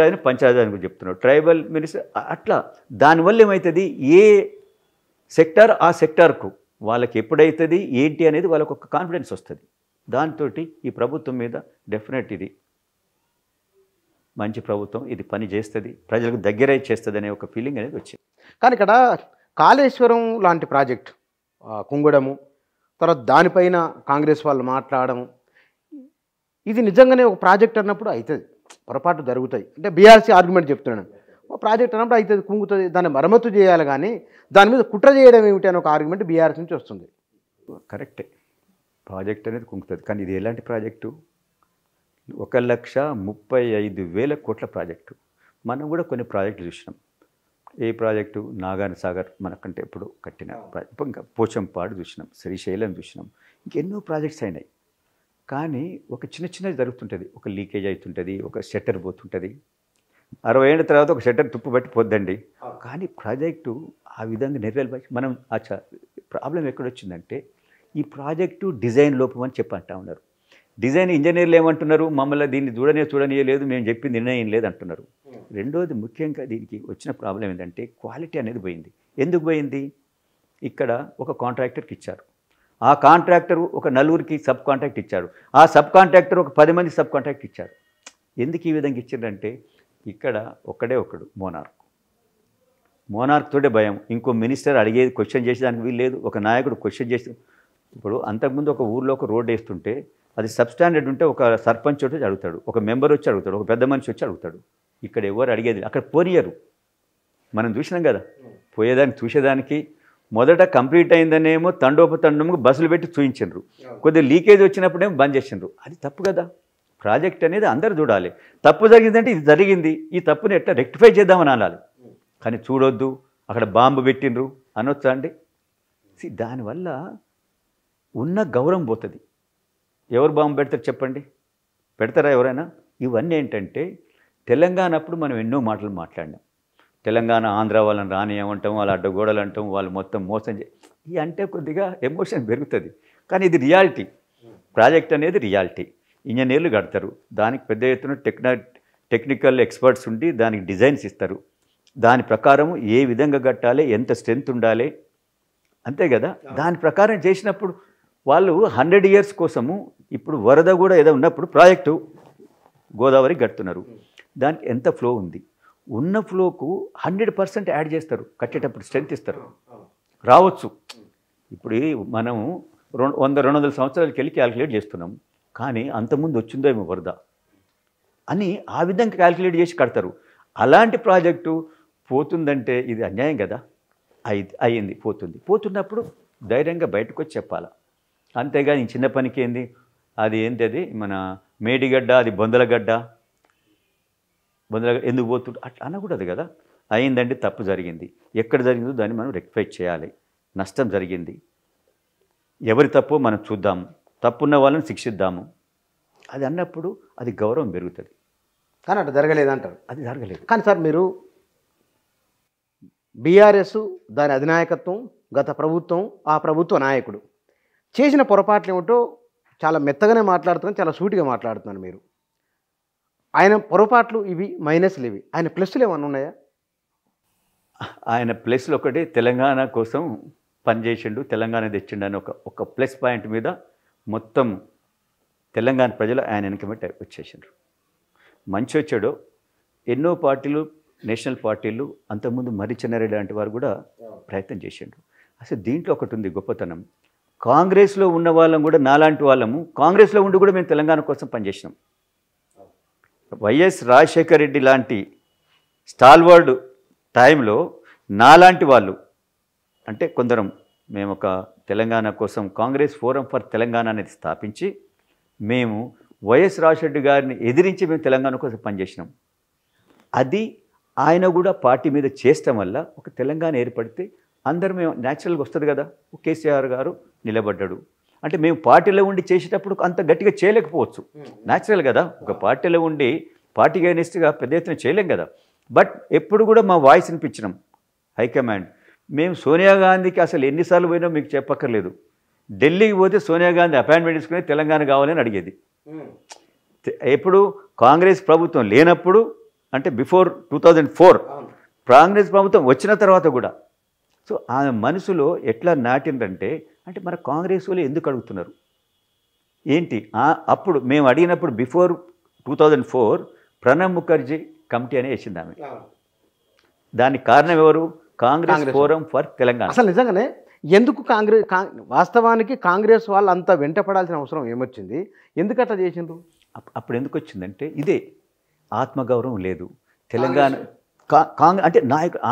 గురించి చెప్తున్నాడు, ట్రైబల్ మినిస్టర్. అట్లా దానివల్ల ఏమవుతుంది, ఏ సెక్టార్ ఆ సెక్టార్కు వాళ్ళకి ఎప్పుడైతుంది ఏంటి అనేది వాళ్ళకు ఒక కాన్ఫిడెన్స్ వస్తుంది. దాంతో ఈ ప్రభుత్వం మీద డెఫినెట్ ఇది మంచి ప్రభుత్వం, ఇది పని చేస్తుంది, ప్రజలకు దగ్గరే చేస్తుంది అనే ఒక ఫీలింగ్ అనేది వచ్చింది. కానీ ఇక్కడ కాళేశ్వరం లాంటి ప్రాజెక్ట్ కుంగడము, తర్వాత దానిపైన కాంగ్రెస్ వాళ్ళు మాట్లాడము, ఇది నిజంగానే ఒక ప్రాజెక్ట్ అన్నప్పుడు అవుతుంది, పొరపాటు జరుగుతాయి. అంటే బీఆర్సీ ఆర్గ్యుమెంట్ చెప్తున్నాను, ప్రాజెక్ట్ అన్నప్పుడు అయితే కుంగుతుంది, దాన్ని మరమ్మతు చేయాలి, కానీ దాని మీద కుట్ర చేయడం ఏమిటి అని ఒక ఆర్గ్యుమెంట్ బీఆర్ఎస్ నుంచి వస్తుంది. కరెక్టే, ప్రాజెక్ట్ అనేది కుంగుతుంది. కానీ ఇది ఎలాంటి ప్రాజెక్టు? 1,35,000 కోట్ల ప్రాజెక్టు. మనం కూడా కొన్ని ప్రాజెక్టులు చూసినాం. ఏ ప్రాజెక్టు? నాగార్జున సాగర్ మనకంటే ఎప్పుడు కట్టిన ప్రాజెక్ట్, ఇంకా పోచంపాడు చూసినాం, శ్రీశైలం చూసినాం, ఇంకెన్నో ప్రాజెక్ట్స్ అయినాయి. కానీ ఒక చిన్నది జరుగుతుంటుంది, ఒక లీకేజ్ అవుతుంటుంది, ఒక షట్టర్ పోతుంటుంది. 60 ఏళ్ళ తర్వాత ఒక షట్టర్ తుప్పు పట్టి పోద్దండి. కానీ ప్రాజెక్టు ఆ విధంగా నెరవేర్చి మనం ప్రాబ్లం ఎక్కడొచ్చిందంటే ఈ ప్రాజెక్టు డిజైన్ లోపం అని చెప్పంటా ఉన్నారు. డిజైన్ ఇంజనీర్లు ఏమంటున్నారు? మమ్మల్ని దీన్ని చూడనియలేదు, మేము చెప్పింది నిర్ణయం లేదు అంటున్నారు. రెండోది ముఖ్యంగా దీనికి వచ్చిన ప్రాబ్లం ఏంటంటే క్వాలిటీ అనేది పోయింది. ఎందుకు పోయింది? ఇక్కడ ఒక కాంట్రాక్టర్కి ఇచ్చారు, ఆ కాంట్రాక్టర్ ఒక 4 సబ్ కాంట్రాక్ట్ ఇచ్చారు, ఆ సబ్ కాంట్రాక్టర్ ఒక 10 మంది సబ్ కాంట్రాక్ట్ ఇచ్చారు. ఎందుకు ఈ విధంగా ఇచ్చారంటే ఇక్కడ ఒకడు మోనార్క్ తోటే భయం. ఇంకో మినిస్టర్ అడిగేది క్వశ్చన్ చేసేదానికి వీలు లేదు, ఒక నాయకుడు క్వశ్చన్ చేసి. ఇప్పుడు అంతకుముందు ఒక ఊర్లో ఒక రోడ్ వేస్తుంటే అది సబ్స్టాండర్డ్ ఉంటే ఒక సర్పంచ్ వచ్చి అడుగుతాడు, ఒక మెంబర్ వచ్చి అడుగుతాడు, ఒక పెద్ద మనిషి వచ్చి అడుగుతాడు. ఇక్కడ ఎవరు అడిగేది? అక్కడ పోనీయరు. మనం చూసినాం కదా, పోయేదానికి చూసేదానికి మొదట కంప్లీట్ అయిందనేమో తండోపతండము బస్సులు పెట్టి చూయించండ్రు, కొద్దిగా లీకేజ్ వచ్చినప్పుడేమో బంద్ చేసిండ్రు. అది తప్పు కదా. ప్రాజెక్ట్ అనేది అందరూ చూడాలి. తప్పు జరిగిందంటే ఇది జరిగింది, ఈ తప్పుని ఎట్లా రెక్టిఫై చేద్దామని అనాలి. కానీ చూడొద్దు, అక్కడ బాంబు పెట్టిండ్రు అనొచ్చా అండి? దానివల్ల ఉన్న గౌరవం పోతుంది. ఎవరు బాంబు పెడతారు చెప్పండి? పెడతారా ఎవరైనా? ఇవన్నీ ఏంటంటే తెలంగాణ అప్పుడు మనం ఎన్నో మాటలు మాట్లాడినాం. తెలంగాణ ఆంధ్ర వాళ్ళని రానియమంటాం, వాళ్ళ అడ్డగోడలు అంటాం, వాళ్ళు మొత్తం మోసం ఇవి అంటే కొద్దిగా ఎమోషన్ పెరుగుతుంది. కానీ ఇది రియాలిటీ. ప్రాజెక్ట్ అనేది రియాలిటీ. ఇంజనీర్లు కడతారు, దానికి పెద్ద ఎత్తున టెక్నికల్ ఎక్స్పర్ట్స్ ఉండి దానికి డిజైన్స్ ఇస్తారు. దాని ప్రకారం ఏ విధంగా కట్టాలి, ఎంత స్ట్రెంత్ ఉండాలి, అంతే కదా. దాని ప్రకారం చేసినప్పుడు వాళ్ళు 100 years కోసము ఇప్పుడు వరద కూడా ఏదో ఉన్నప్పుడు ప్రాజెక్టు గోదావరి కడుతున్నారు. దానికి ఎంత ఫ్లో ఉంది, ఉన్న ఫ్లోకు 100% యాడ్ చేస్తారు, కట్టేటప్పుడు స్ట్రెంత్ ఇస్తారు. రావచ్చు ఇప్పుడు మనం 100-200 సంవత్సరాలకి వెళ్ళి క్యాలిక్యులేట్ చేస్తున్నాం, కానీ అంతకుముందు వచ్చిందో ఏమో వరద అని ఆ విధంగా క్యాలిక్యులేట్ చేసి కడతారు. అలాంటి ప్రాజెక్టు పోతుందంటే ఇది అన్యాయం కదా. అయ్యింది, పోతున్నప్పుడు ధైర్యంగా బయటకు వచ్చి చెప్పాలా. అంతేగాని చిన్న పనికి ఏంది, అది ఏంటి, అది మన మేడిగడ్డ, అది బొందలగడ్డ ఎందుకు పోతుంటే అట్లా అనకూడదు కదా. అయిందంటే తప్పు జరిగింది, ఎక్కడ జరిగిందో దాన్ని మనం రెక్టిఫై చేయాలి. నష్టం జరిగింది, ఎవరి తప్పు మనం చూద్దాము, తప్పున్న వాళ్ళని శిక్షిద్దాము. అది అన్నప్పుడు అది గౌరవం పెరుగుతుంది. కానీ అట్లా జరగలేదంటారు. అది జరగలేదు. కానీ సార్ మీరు బీఆర్ఎస్, దాని అధినాయకత్వం, గత ప్రభుత్వం, ఆ ప్రభుత్వ నాయకుడు చేసిన పొరపాట్లు ఏమిటో చాలా మెత్తగానే మాట్లాడుతున్నాను, చాలా సూటిగా మాట్లాడుతున్నాను. మీరు ఆయన పొరపాట్లు ఇవి, మైనస్లు ఇవి, ఆయన ప్లస్లు ఏమన్నా ఉన్నాయా? ఆయన ప్లస్లు ఒకటి, తెలంగాణ కోసం పనిచేసిండు, తెలంగాణ తెచ్చిండు అని ఒక ప్లస్ పాయింట్ మీద మొత్తం తెలంగాణ ప్రజలు ఆయన వెనకబెట్టి వచ్చేసిండ్రు. మంచి వచ్చాడో ఎన్నో పార్టీలు, నేషనల్ పార్టీలు, అంతకుముందు మర్రి చెన్నారెడ్డి లాంటి వారు కూడా ప్రయత్నం చేసిండ్రు. అసలు దీంట్లో ఒకటి ఉంది గొప్పతనం, కాంగ్రెస్లో ఉన్న వాళ్ళం కూడా, నాలాంటి వాళ్ళము కాంగ్రెస్లో ఉండి కూడా మేము తెలంగాణ కోసం పనిచేసినాం. వైఎస్ రాజశేఖర రెడ్డి లాంటి స్టాల్వర్డ్ టైంలో నాలాంటి వాళ్ళు అంటే కొందరం మేము ఒక తెలంగాణ కోసం కాంగ్రెస్ ఫోరం ఫర్ తెలంగాణ అనేది స్థాపించి మేము వైఎస్ రాజశేఖర గారిని ఎదిరించి మేము తెలంగాణ కోసం పనిచేసినాం. అది ఆయన కూడా పార్టీ మీద చేస్తాం వల్ల ఒక తెలంగాణ ఏర్పడితే అందరూ మేము న్యాచురల్గా వస్తుంది కదా. కేసీఆర్ గారు నిలబడ్డాడు అంటే మేము పార్టీలో ఉండి చేసేటప్పుడు అంత గట్టిగా చేయలేకపోవచ్చు, న్యాచురల్ కదా. ఒక పార్టీలో ఉండి పార్టీకి అగెనిస్ట్గా పెద్ద ఎత్తున చేయలేం కదా. బట్ ఎప్పుడు కూడా మా వాయిస్ వినిపించినాం హైకమాండ్. మేము సోనియా గాంధీకి అసలు ఎన్నిసార్లు పోయినా మీకు చెప్పక్కర్లేదు. ఢిల్లీకి పోతే సోనియా గాంధీ అపాయింట్మెంట్ తీసుకుని తెలంగాణ కావాలని అడిగేది. ఎప్పుడు కాంగ్రెస్ ప్రభుత్వం లేనప్పుడు అంటే బిఫోర్ 2004, కాంగ్రెస్ ప్రభుత్వం వచ్చిన తర్వాత కూడా. సో ఆమె మనసులో ఎట్లా నాటిందంటే అంటే మన కాంగ్రెస్ వాళ్ళు ఎందుకు అడుగుతున్నారు ఏంటి. అప్పుడు మేము అడిగినప్పుడు బిఫోర్ 2004 ప్రణబ్ ముఖర్జీ కమిటీ అని వేసింది ఆమె. దానికి కారణం ఎవరు? Congress forum for Telangana. అసలు నిజంగానే ఎందుకు వాస్తవానికి కాంగ్రెస్ వాళ్ళు అంత వెంటపడాల్సిన అవసరం ఏమొచ్చింది, ఎందుకు అట్లా చేసిండ్రు? అప్పుడు ఎందుకు వచ్చిందంటే ఇదే ఆత్మగౌరవం లేదు. తెలంగాణ అంటే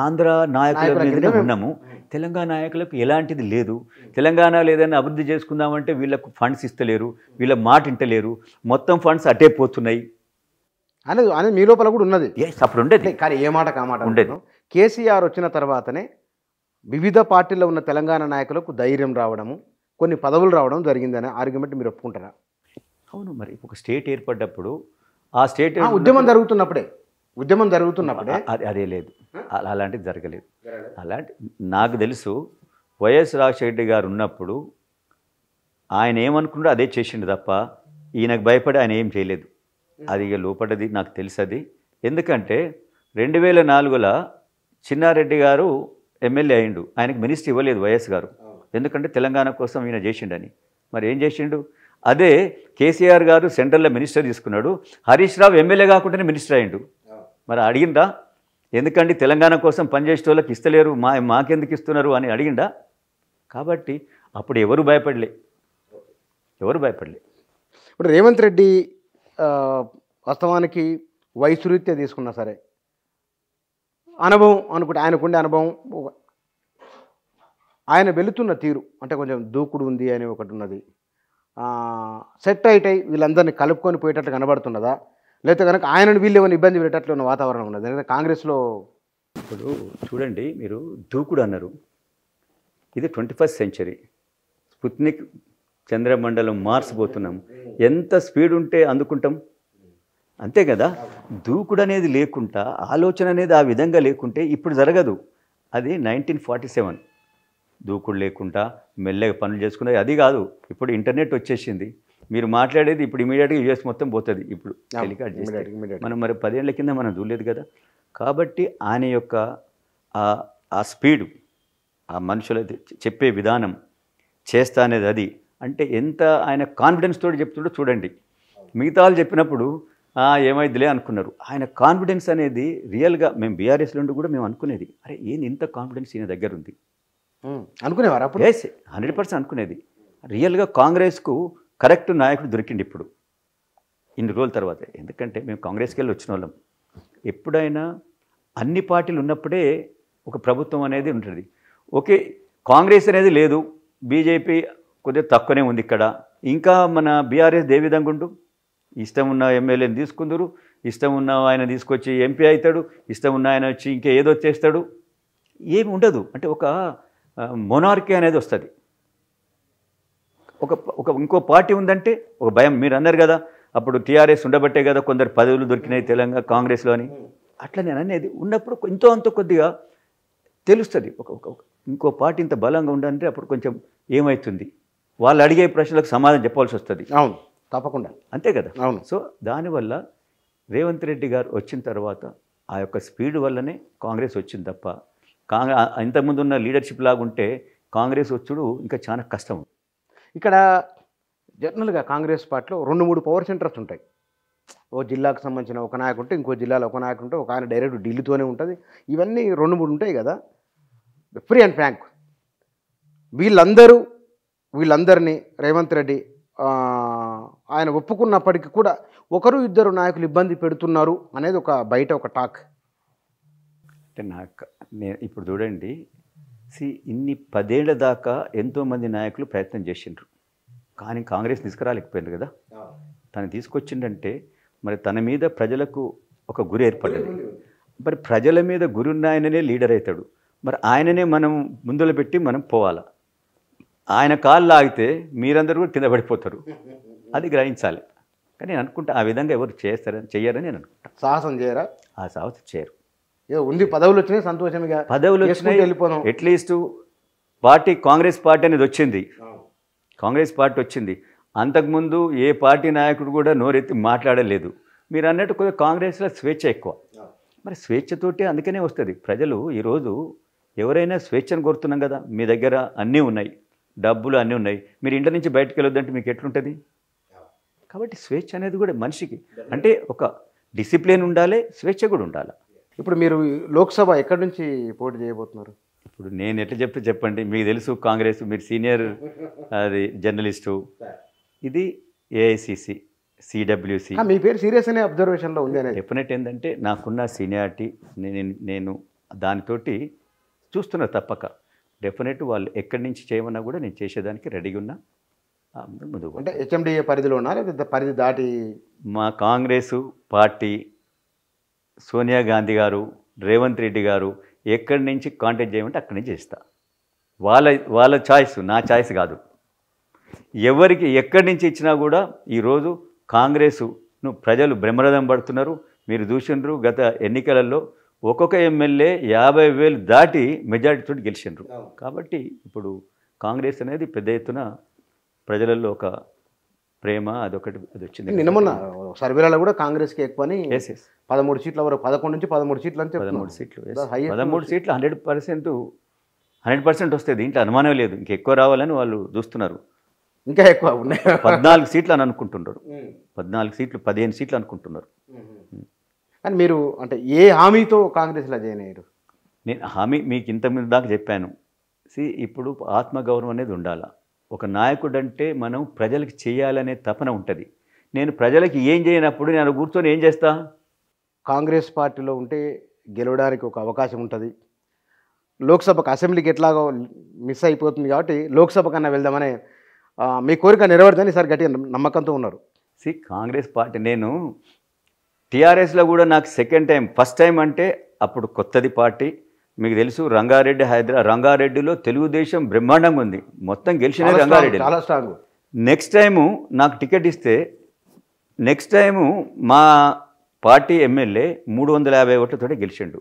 ఆంధ్ర నాయకుల మీదనే ఉన్నాము. తెలంగాణ నాయకులకు ఎలాంటిది లేదు. తెలంగాణలో ఏదైనా అభివృద్ధి చేసుకుందామంటే వీళ్ళకు ఫండ్స్ ఇస్తలేరు, వీళ్ళ మాట ఇంటలేరు, మొత్తం ఫండ్స్ అటే పోతున్నాయి అనేది మీ లోపల కూడా ఉన్నది. అప్పుడు ఉండేది. కానీ ఏ మాట కామాట ఉండేది. కేసీఆర్ వచ్చిన తర్వాతనే వివిధ పార్టీల్లో ఉన్న తెలంగాణ నాయకులకు ధైర్యం రావడము, కొన్ని పదవులు రావడం జరిగిందనే ఆర్గ్యుమెంట్ మీరు ఒప్పుకుంటారా? అవును, మరి ఒక స్టేట్ ఏర్పడ్డప్పుడు ఆ స్టేట్ ఉద్యమం జరుగుతున్నప్పుడే అదే లేదు, అలాంటిది జరగలేదు. అలాంటి నాకు తెలుసు వైఎస్ రాజశేఖర రెడ్డి గారు ఉన్నప్పుడు ఆయన ఏమనుకున్నాడో అదే చేసిండు తప్ప ఈయనకు భయపడి ఆయన ఏం చేయలేదు. అది ఇక లోపడది నాకు తెలుసు. అది ఎందుకంటే 2004లో చిన్నారెడ్డి గారు ఎమ్మెల్యే అయిండు, ఆయనకు మినిస్టర్ ఇవ్వలేదు వైఎస్ గారు, ఎందుకంటే తెలంగాణ కోసం ఈయన చేసిండని. మరి ఏం చేసిండు? అదే కేసీఆర్ గారు సెంట్రల్లో మినిస్టర్ తీసుకున్నాడు, హరీష్ రావు ఎమ్మెల్యే కాకుండానే మినిస్టర్ అయ్యిండు. మరి అడిగిందా ఎందుకండి తెలంగాణ కోసం పనిచేసే వాళ్ళకి ఇస్తలేరు, మాకెందుకు ఇస్తున్నారు అని అడిగిందా? కాబట్టి అప్పుడు ఎవరు భయపడలే. ఇప్పుడు రేవంత్ రెడ్డి వాస్తవానికి వయసు రీత్యా తీసుకున్నా సరే అనుభవం అనుకుంటే ఆయనకుండే అనుభవం, ఆయన వెళుతున్న తీరు అంటే కొంచెం దూకుడు ఉంది అని ఒకటి ఉన్నది. సెట్ అయిటాయి వీళ్ళందరినీ కలుపుకొని పోయేటట్లు కనబడుతున్నదా, లేకపోతే కనుక ఆయనను వీళ్ళు ఏమైనా ఇబ్బంది పెట్టేట్లు ఉన్న వాతావరణం ఉన్నది? ఎందుకంటే కాంగ్రెస్లో ఇప్పుడు చూడండి, మీరు దూకుడు అన్నారు, ఇది 21st సెంచరీ. స్పుత్నిక్ చంద్రమండలం మార్స్ పోతున్నాం, ఎంత స్పీడ్ ఉంటే అందుకుంటాం, అంతే కదా. దూకుడు అనేది లేకుండా, ఆలోచన అనేది ఆ విధంగా లేకుంటే ఇప్పుడు జరగదు. అది 1947 దూకుడు లేకుండా మెల్లగా పనులు చేసుకున్నది. అది కాదు, ఇప్పుడు ఇంటర్నెట్ వచ్చేసింది, మీరు మాట్లాడేది ఇప్పుడు ఇమీడియట్గా యూఎస్ మొత్తం పోతుంది. ఇప్పుడు టెలికాస్ట్ చేస్తే మనం మరి 10 ఏళ్ల కింద మనం చూడలేదు కదా. కాబట్టి ఆయన యొక్క ఆ స్పీడు, ఆ మనుషుల చెప్పే విధానం, చేస్తా అనేది అది అంటే ఎంత ఆయన కాన్ఫిడెన్స్ తోటి చెప్తుండో చూడండి. మిగతా వాళ్ళు చెప్పినప్పుడు ఏమైందిలే అనుకున్నారు. ఆయన కాన్ఫిడెన్స్ అనేది రియల్గా మేము బీఆర్ఎస్లో ఉండి కూడా మేము అనుకునేది, అరే ఏంది ఇంత కాన్ఫిడెన్స్ ఈయన దగ్గర ఉంది అనుకునేవారు అప్పుడు. 100% అనుకునేది. రియల్గా కాంగ్రెస్కు కరెక్ట్ నాయకుడు దొరికింది ఇప్పుడు ఇన్ని రోజుల తర్వాత. ఎందుకంటే మేము కాంగ్రెస్కి వెళ్ళి వచ్చిన వాళ్ళం. ఎప్పుడైనా అన్ని పార్టీలు ఉన్నప్పుడే ఒక ప్రభుత్వం అనేది ఉంటుంది. ఓకే, కాంగ్రెస్ అనేది లేదు, బీజేపీ కొద్దిగా తక్కువనే ఉంది ఇక్కడ. ఇంకా మన బీఆర్ఎస్ ఏ విధంగా ఉండు, ఇష్టం ఉన్న ఎమ్మెల్యేని తీసుకుందరు, ఇష్టం ఉన్న ఆయన తీసుకొచ్చి ఎంపీ అవుతాడు, ఇష్టం ఉన్న ఆయన వచ్చి ఇంకా ఏదో చేస్తాడు, ఏమి ఉండదు. అంటే ఒక మొనార్కీ అనేది వస్తుంది. ఒక ఇంకో పార్టీ ఉందంటే ఒక భయం. మీరు అన్నారు కదా అప్పుడు టీఆర్ఎస్ ఉండబట్టే కదా కొందరు పదవులు దొరికినాయి తెలంగాణ కాంగ్రెస్లో అని. అట్లా నేను అనేది ఉన్నప్పుడు ఎంతో అంత కొద్దిగా తెలుస్తుంది. ఇంకో పార్టీ ఇంత బలంగా ఉండాలంటే అప్పుడు కొంచెం ఏమవుతుంది, వాళ్ళు అడిగే ప్రశ్నలకు సమాధానం చెప్పాల్సి వస్తుంది. అవును, తప్పకుండా, అంతే కదా. అవును. సో దానివల్ల రేవంత్ రెడ్డి గారు వచ్చిన తర్వాత ఆ యొక్క స్పీడ్ వల్లనే కాంగ్రెస్ వచ్చింది తప్ప ఇంతకుముందు ఉన్న లీడర్షిప్ లాగా ఉంటే కాంగ్రెస్ వచ్చుడు ఇంకా చాలా కష్టం. ఇక్కడ జనరల్గా కాంగ్రెస్ పార్టీలో 2-3 పవర్ సెంటర్స్ ఉంటాయి. ఓ జిల్లాకు సంబంధించిన ఒక నాయకుడు ఉంటే, ఇంకో జిల్లాలో ఒక నాయకుడు ఉంటే, ఒక ఆయన డైరెక్ట్ ఢిల్లీతోనే ఉంటుంది. ఇవన్నీ 2-3 ఉంటాయి కదా. ఫ్రీ అండ్ ఫ్రాంక్ వీళ్ళందరినీ రేవంత్ రెడ్డి ఆయన ఒప్పుకున్నప్పటికీ కూడా 1-2 నాయకులు ఇబ్బంది పెడుతున్నారు అనేది ఒక బయట ఒక టాక్. అంటే నేను ఇప్పుడు చూడండి, ఇన్ని 10 ఏళ్ల దాకా ఎంతోమంది నాయకులు ప్రయత్నం చేసిండ్రు, కానీ కాంగ్రెస్ తీసుకురాలేకపోయింది కదా. తను తీసుకొచ్చిండంటే మరి తన మీద ప్రజలకు ఒక గురి ఏర్పడ్డది. మరి ప్రజల మీద గురి ఉన్న ఆయననే లీడర్ అవుతాడు. మరి ఆయననే మనం ముందులో పెట్టి మనం పోవాలా. ఆయన కాళ్ళు ఆగితే మీరందరూ కూడా కింద పడిపోతారు, అది గ్రహించాలి. కానీ నేను అనుకుంటా ఆ విధంగా ఎవరు చెయ్యరని నేను అనుకుంటా. సాహసం చేయరా? ఆ సాహసం చేయరు. ఉంది, పదవులు వచ్చినాయి, సంతోషంగా పదవులు వచ్చినాయి, వెళ్ళిపోదాం. అట్లీస్ట్ కాంగ్రెస్ పార్టీ అనేది వచ్చింది, కాంగ్రెస్ పార్టీ వచ్చింది. అంతకుముందు ఏ పార్టీ నాయకుడు కూడా నోరెత్తి మాట్లాడలేదు. మీరు అన్నట్టు కొద్దిగా కాంగ్రెస్లో స్వేచ్ఛ ఎక్కువ. మరి స్వేచ్ఛతోటే అందుకనే వస్తుంది. ప్రజలు ఈరోజు ఎవరైనా స్వేచ్ఛను కోరుతున్నాం కదా. మీ దగ్గర అన్నీ ఉన్నాయి, డబ్బులు అన్నీ ఉన్నాయి, మీరు ఇంటి నుంచి బయటకు వెళ్ళొద్దంటే మీకు ఎట్లుంటుంది? కాబట్టి స్వేచ్ఛ అనేది కూడా మనిషికి అంటే ఒక డిసిప్లిన్ ఉండాలి, స్వేచ్ఛ కూడా ఉండాలి. ఇప్పుడు మీరు లోక్సభ ఎక్కడి నుంచి పోటీ చేయబోతున్నారు? ఇప్పుడు నేను ఎట్లా చెప్పండి, మీకు తెలుసు కాంగ్రెస్, మీరు సీనియర్ అది జర్నలిస్టు, ఇది ఏఐసిసి సిడబ్ల్యూసి. మీ పేరు సీరియస్ అనే అబ్జర్వేషన్లో ఉంది అనేది. డెఫినెట్ ఏంటంటే నాకున్న సీనియారిటీ నేను దానితోటి చూస్తున్నా తప్పక. డెఫినెట్ వాళ్ళు ఎక్కడి నుంచి చేయమన్నా కూడా నేను చేసేదానికి రెడీగా ఉన్నా. ముందుకు అంటే హెచ్ఎండిఏ పరిధిలో ఉన్నా లేదా పరిధి దాటి? మా కాంగ్రెసు పార్టీ, సోనియా గాంధీ గారు, రేవంత్ రెడ్డి గారు ఎక్కడి నుంచి కాంటాక్ట్ చేయమంటే అక్కడి నుంచి చేస్తా. వాళ్ళ చాయిస్, నా చాయిస్ కాదు. ఎవరికి ఎక్కడి నుంచి ఇచ్చినా కూడా ఈరోజు కాంగ్రెస్ను ప్రజలు బ్రహ్మరథం పడుతున్నారు. మీరు చూసిండ్రు గత ఎన్నికలలో ఒక్కొక్క ఎమ్మెల్యే 50,000 దాటి మెజారిటీతో గెలిచిండ్రు. కాబట్టి ఇప్పుడు కాంగ్రెస్ అనేది పెద్ద ఎత్తున ప్రజలలో ఒక ప్రేమ అది వచ్చింది. నిన్న మొన్న సర్వేలలో కూడా కాంగ్రెస్కి ఎక్కువ అని ఎస్ 13 సీట్ల వరకు, 11 నుంచి 13 సీట్లు అని 13 సీట్లు 13 సీట్లు 100% వస్తే దీంట్లో అనుమానం లేదు. ఇంకెక్కువ రావాలని వాళ్ళు చూస్తున్నారు. ఇంకా ఎక్కువ ఉన్నాయి. 14 సీట్లు అని అనుకుంటున్నారు. 14 సీట్లు 15 సీట్లు అనుకుంటున్నారు. కానీ మీరు అంటే ఏ హామీతో కాంగ్రెస్లో జాయిన్ అయ్యారు? నేను హామీ మీకు ఇంతకుముందు దాకా చెప్పాను. ఇప్పుడు ఆత్మగౌరవం అనేది ఉండాలి. ఒక నాయకుడు అంటే మనం ప్రజలకు చేయాలనే తపన ఉంటుంది. నేను ప్రజలకి ఏం చేయనప్పుడు నేను కూర్చొని ఏం చేస్తా? కాంగ్రెస్ పార్టీలో ఉంటే గెలవడానికి ఒక అవకాశం ఉంటుంది. లోక్సభకు, అసెంబ్లీకి ఎట్లాగో మిస్ అయిపోతుంది కాబట్టి లోక్సభ కన్నా వెళ్దామనే మీ కోరిక నెరవేరుతుందని ఈసారి గట్టిగా నమ్మకంతో ఉన్నారు. కాంగ్రెస్ పార్టీ నేను టీఆర్ఎస్లో కూడా నాకు సెకండ్ టైం, ఫస్ట్ టైం అంటే అప్పుడు కొత్తది పార్టీ. మీకు తెలుసు రంగారెడ్డిలో తెలుగుదేశం బ్రహ్మాండంగా ఉంది. మొత్తం గెలిచినది రంగారెడ్డి, చాలా స్ట్రాంగ్. నెక్స్ట్ టైము నాకు టికెట్ ఇస్తే నెక్స్ట్ టైము మా పార్టీ ఎమ్మెల్యే 350 ఓట్లతో గెలిచిండు.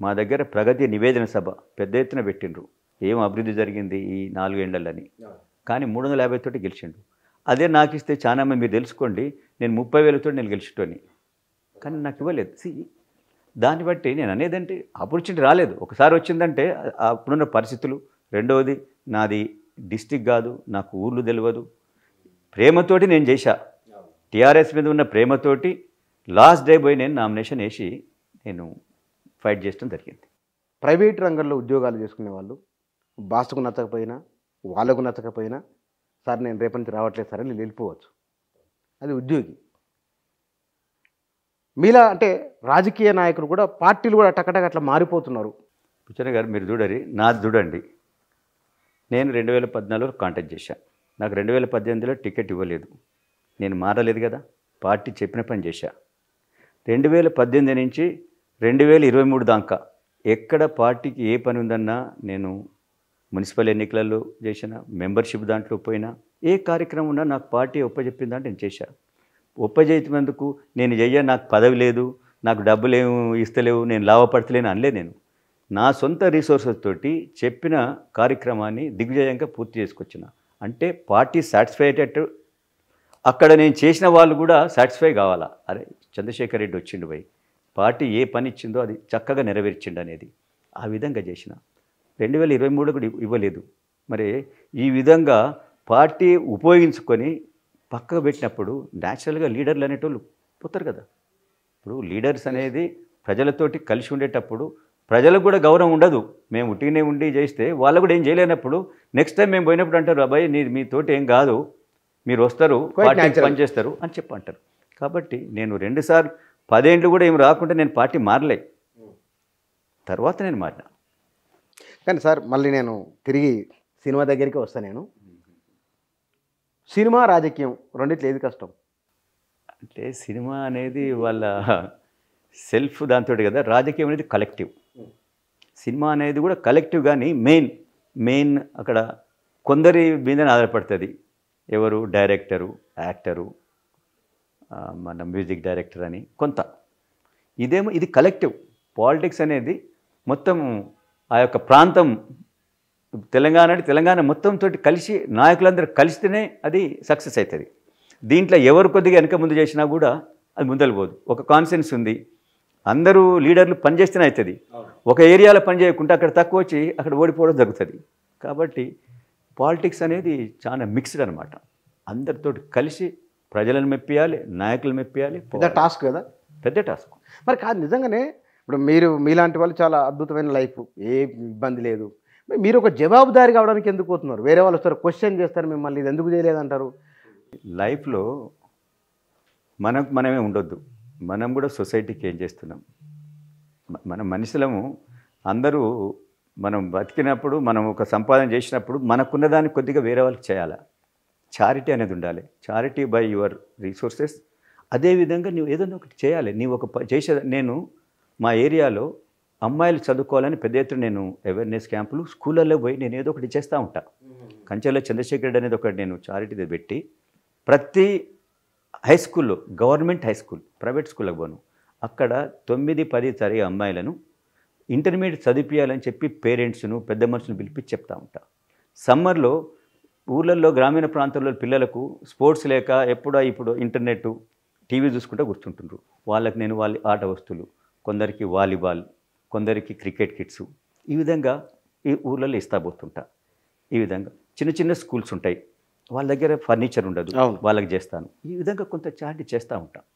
మా దగ్గర ప్రగతి నివేదన సభ పెద్ద ఎత్తున పెట్టిండ్రు, ఏం అభివృద్ధి జరిగింది ఈ 4 ఏళ్లని. కానీ 350 తోటి గెలిచిండు. అదే నాకు ఇస్తే చాలా మంది మీరు తెలుసుకోండి, నేను 30,000 నేను గెలిచేటోని. కానీ నాకు ఇవ్వలేదు. దాన్ని బట్టి నేను అనేదంటే ఆపర్చునిటీ రాలేదు. ఒకసారి వచ్చిందంటే అప్పుడున్న పరిస్థితులు. రెండవది నాది డిస్టిక్ కాదు, నాకు ఊర్లు తెలియదు. ప్రేమతోటి నేను చేశా. టీఆర్ఎస్ మీద ఉన్న ప్రేమతోటి లాస్ట్ డే పోయి నేను నామినేషన్ వేసి నేను ఫైట్ చేయడం జరిగింది. ప్రైవేట్ రంగంలో ఉద్యోగాలు చేసుకునే వాళ్ళు బాస్కు నచ్చకపోయినా, వాళ్ళకు నచ్చకపోయినా, సార్ నేను రేపటి నుంచి రావట్లేదు సార్ అని వెళ్ళిపోవచ్చు. అది ఉద్యోగి. మీలా అంటే రాజకీయ నాయకులు కూడా, పార్టీలు కూడా టకటక అట్లా మారిపోతున్నారు. పుచ్చన్న గారు మీరు నాది చూడండి. నేను 2014లో కాంటాక్ట్ చేశాను. నాకు 2018లో టికెట్ ఇవ్వలేదు. నేను మారలేదు కదా, పార్టీ చెప్పిన పని చేశా. 2018 నుంచి 2023 దాకా ఎక్కడ పార్టీకి ఏ పని ఉందన్నా నేను మున్సిపల్ ఎన్నికలలో చేసిన, మెంబర్షిప్ దాంట్లో పోయినా, ఏ కార్యక్రమం ఉన్నా నాకు పార్టీ ఒప్పచెప్పిందంటే నేను చేశా. ఒప్పజేసినందుకు నేను నాకు పదవి లేదు, నాకు డబ్బులు ఏమి ఇస్తలేవు, నేను లాభపడతలేను అనలే. నేను నా సొంత రిసోర్సెస్ తోటి చెప్పిన కార్యక్రమాన్ని దిగ్విజయంగా పూర్తి చేసుకొచ్చిన. అంటే పార్టీ సాటిస్ఫై అయ్యేటట్టు అక్కడ నేను చేసిన వాళ్ళు కూడా సాటిస్ఫై కావాలా. అరే చంద్రశేఖర్ రెడ్డి వచ్చిండు పోయి పార్టీ ఏ పని ఇచ్చిందో అది చక్కగా నెరవేర్చిండు అనేది ఆ విధంగా చేసిన. 2023 కూడా ఇవ్వలేదు. మరి ఈ విధంగా పార్టీ ఉపయోగించుకొని పక్కకు పెట్టినప్పుడు న్యాచురల్గా లీడర్లు అనేటోళ్ళు పోతారు కదా. ఇప్పుడు లీడర్స్ అనేది ప్రజలతోటి కలిసి ఉండేటప్పుడు ప్రజలకు కూడా గౌరవం ఉండదు. మేము ఉట్టిగానే ఉండి చేస్తే వాళ్ళు కూడా ఏం చేయలేనప్పుడు నెక్స్ట్ టైం మేము పోయినప్పుడు అంటారు, అబ్బాయి మీతోటి ఏం కాదు, మీరు వస్తారు, పార్టీ పనిచేస్తారు అని చెప్పి అంటారు. కాబట్టి నేను 2 సార్లు 10 ఏళ్ళు కూడా ఏం రాకుండా నేను పార్టీ మారలే. తర్వాత నేను మారినా. కానీ సార్ మళ్ళీ నేను తిరిగి సినిమా దగ్గరికి వస్తాను. నేను సినిమా, రాజకీయం రెండిట్లో ఏది కష్టం? అంటే సినిమా అనేది వాళ్ళ సెల్ఫ్ దాంతో కదా, రాజకీయం అనేది కలెక్టివ్. సినిమా అనేది కూడా కలెక్టివ్, కానీ మెయిన్ అక్కడ కొందరి మీదనే ఆధారపడుతుంది. ఎవరు? డైరెక్టరు, యాక్టరు, మన మ్యూజిక్ డైరెక్టర్ అని కొంత. ఇది కలెక్టివ్. పాలిటిక్స్ అనేది మొత్తం ఆ యొక్క ప్రాంతం తెలంగాణ మొత్తంతో కలిసి నాయకులందరూ కలిస్తేనే అది సక్సెస్ అవుతుంది. దీంట్లో ఎవరు కొద్దిగా వెనక ముందు చేసినా కూడా అది ముందలిపోదు. ఒక కాన్సెన్స్ ఉంది, అందరూ లీడర్లు పనిచేస్తేనే అవుతుంది. ఒక ఏరియాలో పని చేయకుండా అక్కడ తక్కువ వచ్చి అక్కడ ఓడిపోవడం జరుగుతుంది. కాబట్టి పాలిటిక్స్ అనేది చాలా మిక్స్డ్ అనమాట. అందరితో కలిసి ప్రజలను మెప్పియాలి, నాయకులు మెప్పియాలి. పెద్ద టాస్క్ కదా, పెద్ద టాస్క్. మరి కాదు నిజంగానే. ఇప్పుడు మీలాంటి వాళ్ళు చాలా అద్భుతమైన లైఫ్, ఏ ఇబ్బంది లేదు. మీరు ఒక జవాబుదారి కావడానికి ఎందుకు పోతున్నారు? వేరే వాళ్ళు వస్తారు, క్వశ్చన్ చేస్తారు మిమ్మల్ని, ఇది ఎందుకు చేయలేదంటారు. లైఫ్లో మనమే ఉండొద్దు. మనం కూడా సొసైటీకి ఏం చేస్తున్నాం? మన మనుషులము అందరూ మనం బతికినప్పుడు, మనం ఒక సంపాదన చేసినప్పుడు మనకున్న దాన్ని కొద్దిగా వేరే వాళ్ళకి చేయాలా. చారిటీ అనేది ఉండాలి. Charity by your resources. అదేవిధంగా నువ్వు ఏదైనా ఒకటి చేయాలి. నీవు ఒక నేను మా ఏరియాలో అమ్మాయిలు చదువుకోవాలని పెద్ద ఎత్తున నేను అవేర్నెస్ క్యాంపులు స్కూళ్ళల్లో పోయి నేను ఏదో ఒకటి చేస్తూ ఉంటా. కంచెలో చంద్రశేఖర్ రెడ్డి అనేది ఒకటి నేను చారిటీది పెట్టి ప్రతి హై స్కూల్లో, గవర్నమెంట్ హై స్కూల్, ప్రైవేట్ స్కూళ్ళకి పోను, అక్కడ 9, 10 తరగతి అమ్మాయిలను ఇంటర్మీడియట్ చదివించాలని చెప్పి పేరెంట్స్ను, పెద్ద మనుషులను పిలిపించి చెప్తా ఉంటా. సమ్మర్లో ఊళ్ళల్లో, గ్రామీణ ప్రాంతాల్లో పిల్లలకు స్పోర్ట్స్ లేక ఇప్పుడు ఇంటర్నెట్, టీవీ చూసుకుంటూ కూర్చుంటుండ్రు. వాళ్ళకి నేను వాళ్ళ ఆట వస్తువులు, కొందరికి వాలీబాల్, కొందరికి క్రికెట్ కిట్స్, ఈ విధంగా ఈ ఊళ్ళల్లో ఇస్తా పోతుంటా. ఈ విధంగా చిన్న చిన్న స్కూల్స్ ఉంటాయి, వాళ్ళ దగ్గర ఫర్నిచర్ ఉండదు, వాళ్ళకి చేస్తాను. ఈ విధంగా కొంత చాటి చేస్తూ ఉంటాను.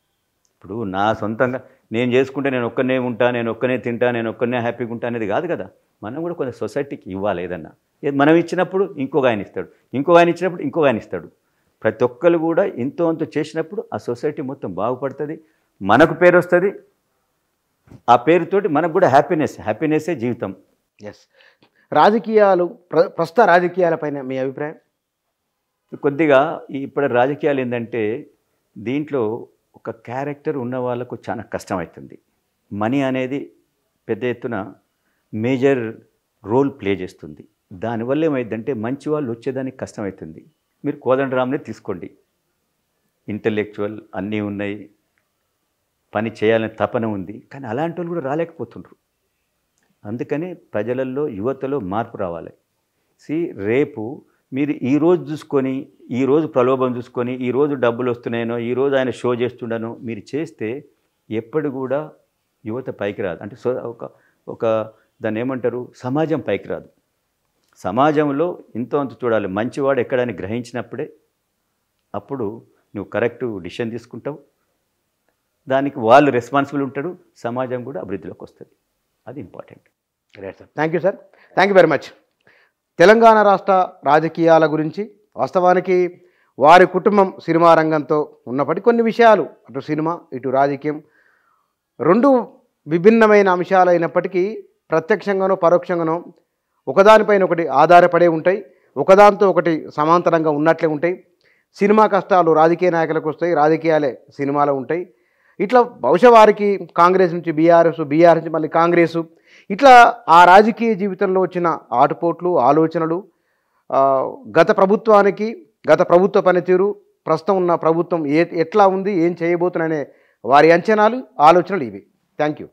ఇప్పుడు నా సొంతంగా నేను చేసుకుంటే నేను ఒక్కనే ఉంటా, నేను ఒక్కనే తింటా, నేను ఒక్కనే హ్యాపీగా ఉంటా అనేది కాదు కదా. మనం కూడా కొంత సొసైటీకి ఇవ్వాలి. ఏదన్నా మనం ఇచ్చినప్పుడు ఇంకొక ఆయన ఇస్తాడు, ఇంకొక ఆయన ఇచ్చినప్పుడు ఇంకొక ఆయన ఇస్తాడు. ప్రతి ఒక్కరు కూడా ఎంతో అంత చేసినప్పుడు ఆ సొసైటీ మొత్తం బాగుపడుతుంది, మనకు పేరు వస్తుంది. ఆ పేరుతోటి మనకు కూడా హ్యాపీనెస్సే జీవితం. ఎస్. రాజకీయాలు, ప్రస్తుత రాజకీయాలపైన మీ అభిప్రాయం? కొద్దిగా ఇప్పుడు రాజకీయాలు ఏంటంటే దీంట్లో ఒక క్యారెక్టర్ ఉన్న వాళ్ళకు చాలా కష్టమవుతుంది. మనీ అనేది పెద్ద ఎత్తున మేజర్ రోల్ ప్లే చేస్తుంది. దానివల్ల ఏమైందంటే మంచి వాళ్ళు వచ్చేదానికి కష్టమవుతుంది. మీరు కోదండరామ్నే తీసుకోండి, ఇంటలెక్చువల్ అన్నీ ఉన్నాయి, పని చేయాలని తపన ఉంది, కానీ అలాంటి వాళ్ళు కూడా రాలేకపోతుండ్రు. అందుకని ప్రజలలో, యువతలో మార్పు రావాలి. రేపు మీరు ఈరోజు చూసుకొని, ఈరోజు ప్రలోభం చూసుకొని, ఈరోజు డబ్బులు వస్తున్నాయనో, ఈరోజు ఆయన షో చేస్తుండనో మీరు చేస్తే ఎప్పుడు కూడా యువత పైకి రాదు. అంటే ఒక దాన్ని ఏమంటారు, సమాజం పైకి రాదు. సమాజంలో ఇంతో అంత చూడాలి, మంచివాడు ఎక్కడని గ్రహించినప్పుడే అప్పుడు నువ్వు కరెక్ట్ డిసిషన్ తీసుకుంటావు, దానికి వాళ్ళు రెస్పాన్సిబుల్ ఉంటాడు, సమాజం కూడా అభివృద్ధిలోకి వస్తుంది. అది important. Right sir. Thank you sir. Thank you very much. Telangana రాష్ట్ర రాజకీయాల గురించి వాస్తవానికి వారి కుటుంబం సినిమా రంగంతో ఉన్నప్పటికీ కొన్ని విషయాలు, అటు సినిమా ఇటు రాజకీయం రెండు విభిన్నమైన అంశాలు అయినప్పటికీ ప్రత్యక్షంగానో పరోక్షంగానో ఒకదానిపైన ఒకటి ఆధారపడే ఉంటాయి, ఒకదానితో ఒకటి సమాంతరంగా ఉన్నట్లే ఉంటాయి. సినిమా కష్టాలు రాజకీయ నాయకులకు వస్తాయి, రాజకీయాలే సినిమాలో ఉంటాయి. ఇట్లా బహుశా వారికి కాంగ్రెస్ నుంచి బీఆర్ఎస్, బీఆర్ నుంచి మళ్ళీ కాంగ్రెసు, ఇట్లా ఆ రాజకీయ జీవితంలో వచ్చిన ఆటుపోట్లు, ఆలోచనలు, గత ప్రభుత్వానికి, గత ప్రభుత్వ పనితీరు, ప్రస్తుతం ఉన్న ప్రభుత్వం ఎట్లా ఉంది, ఏం చేయబోతున్ననే వారి అంచనాలు, ఆలోచనలు ఇవి. Thank you.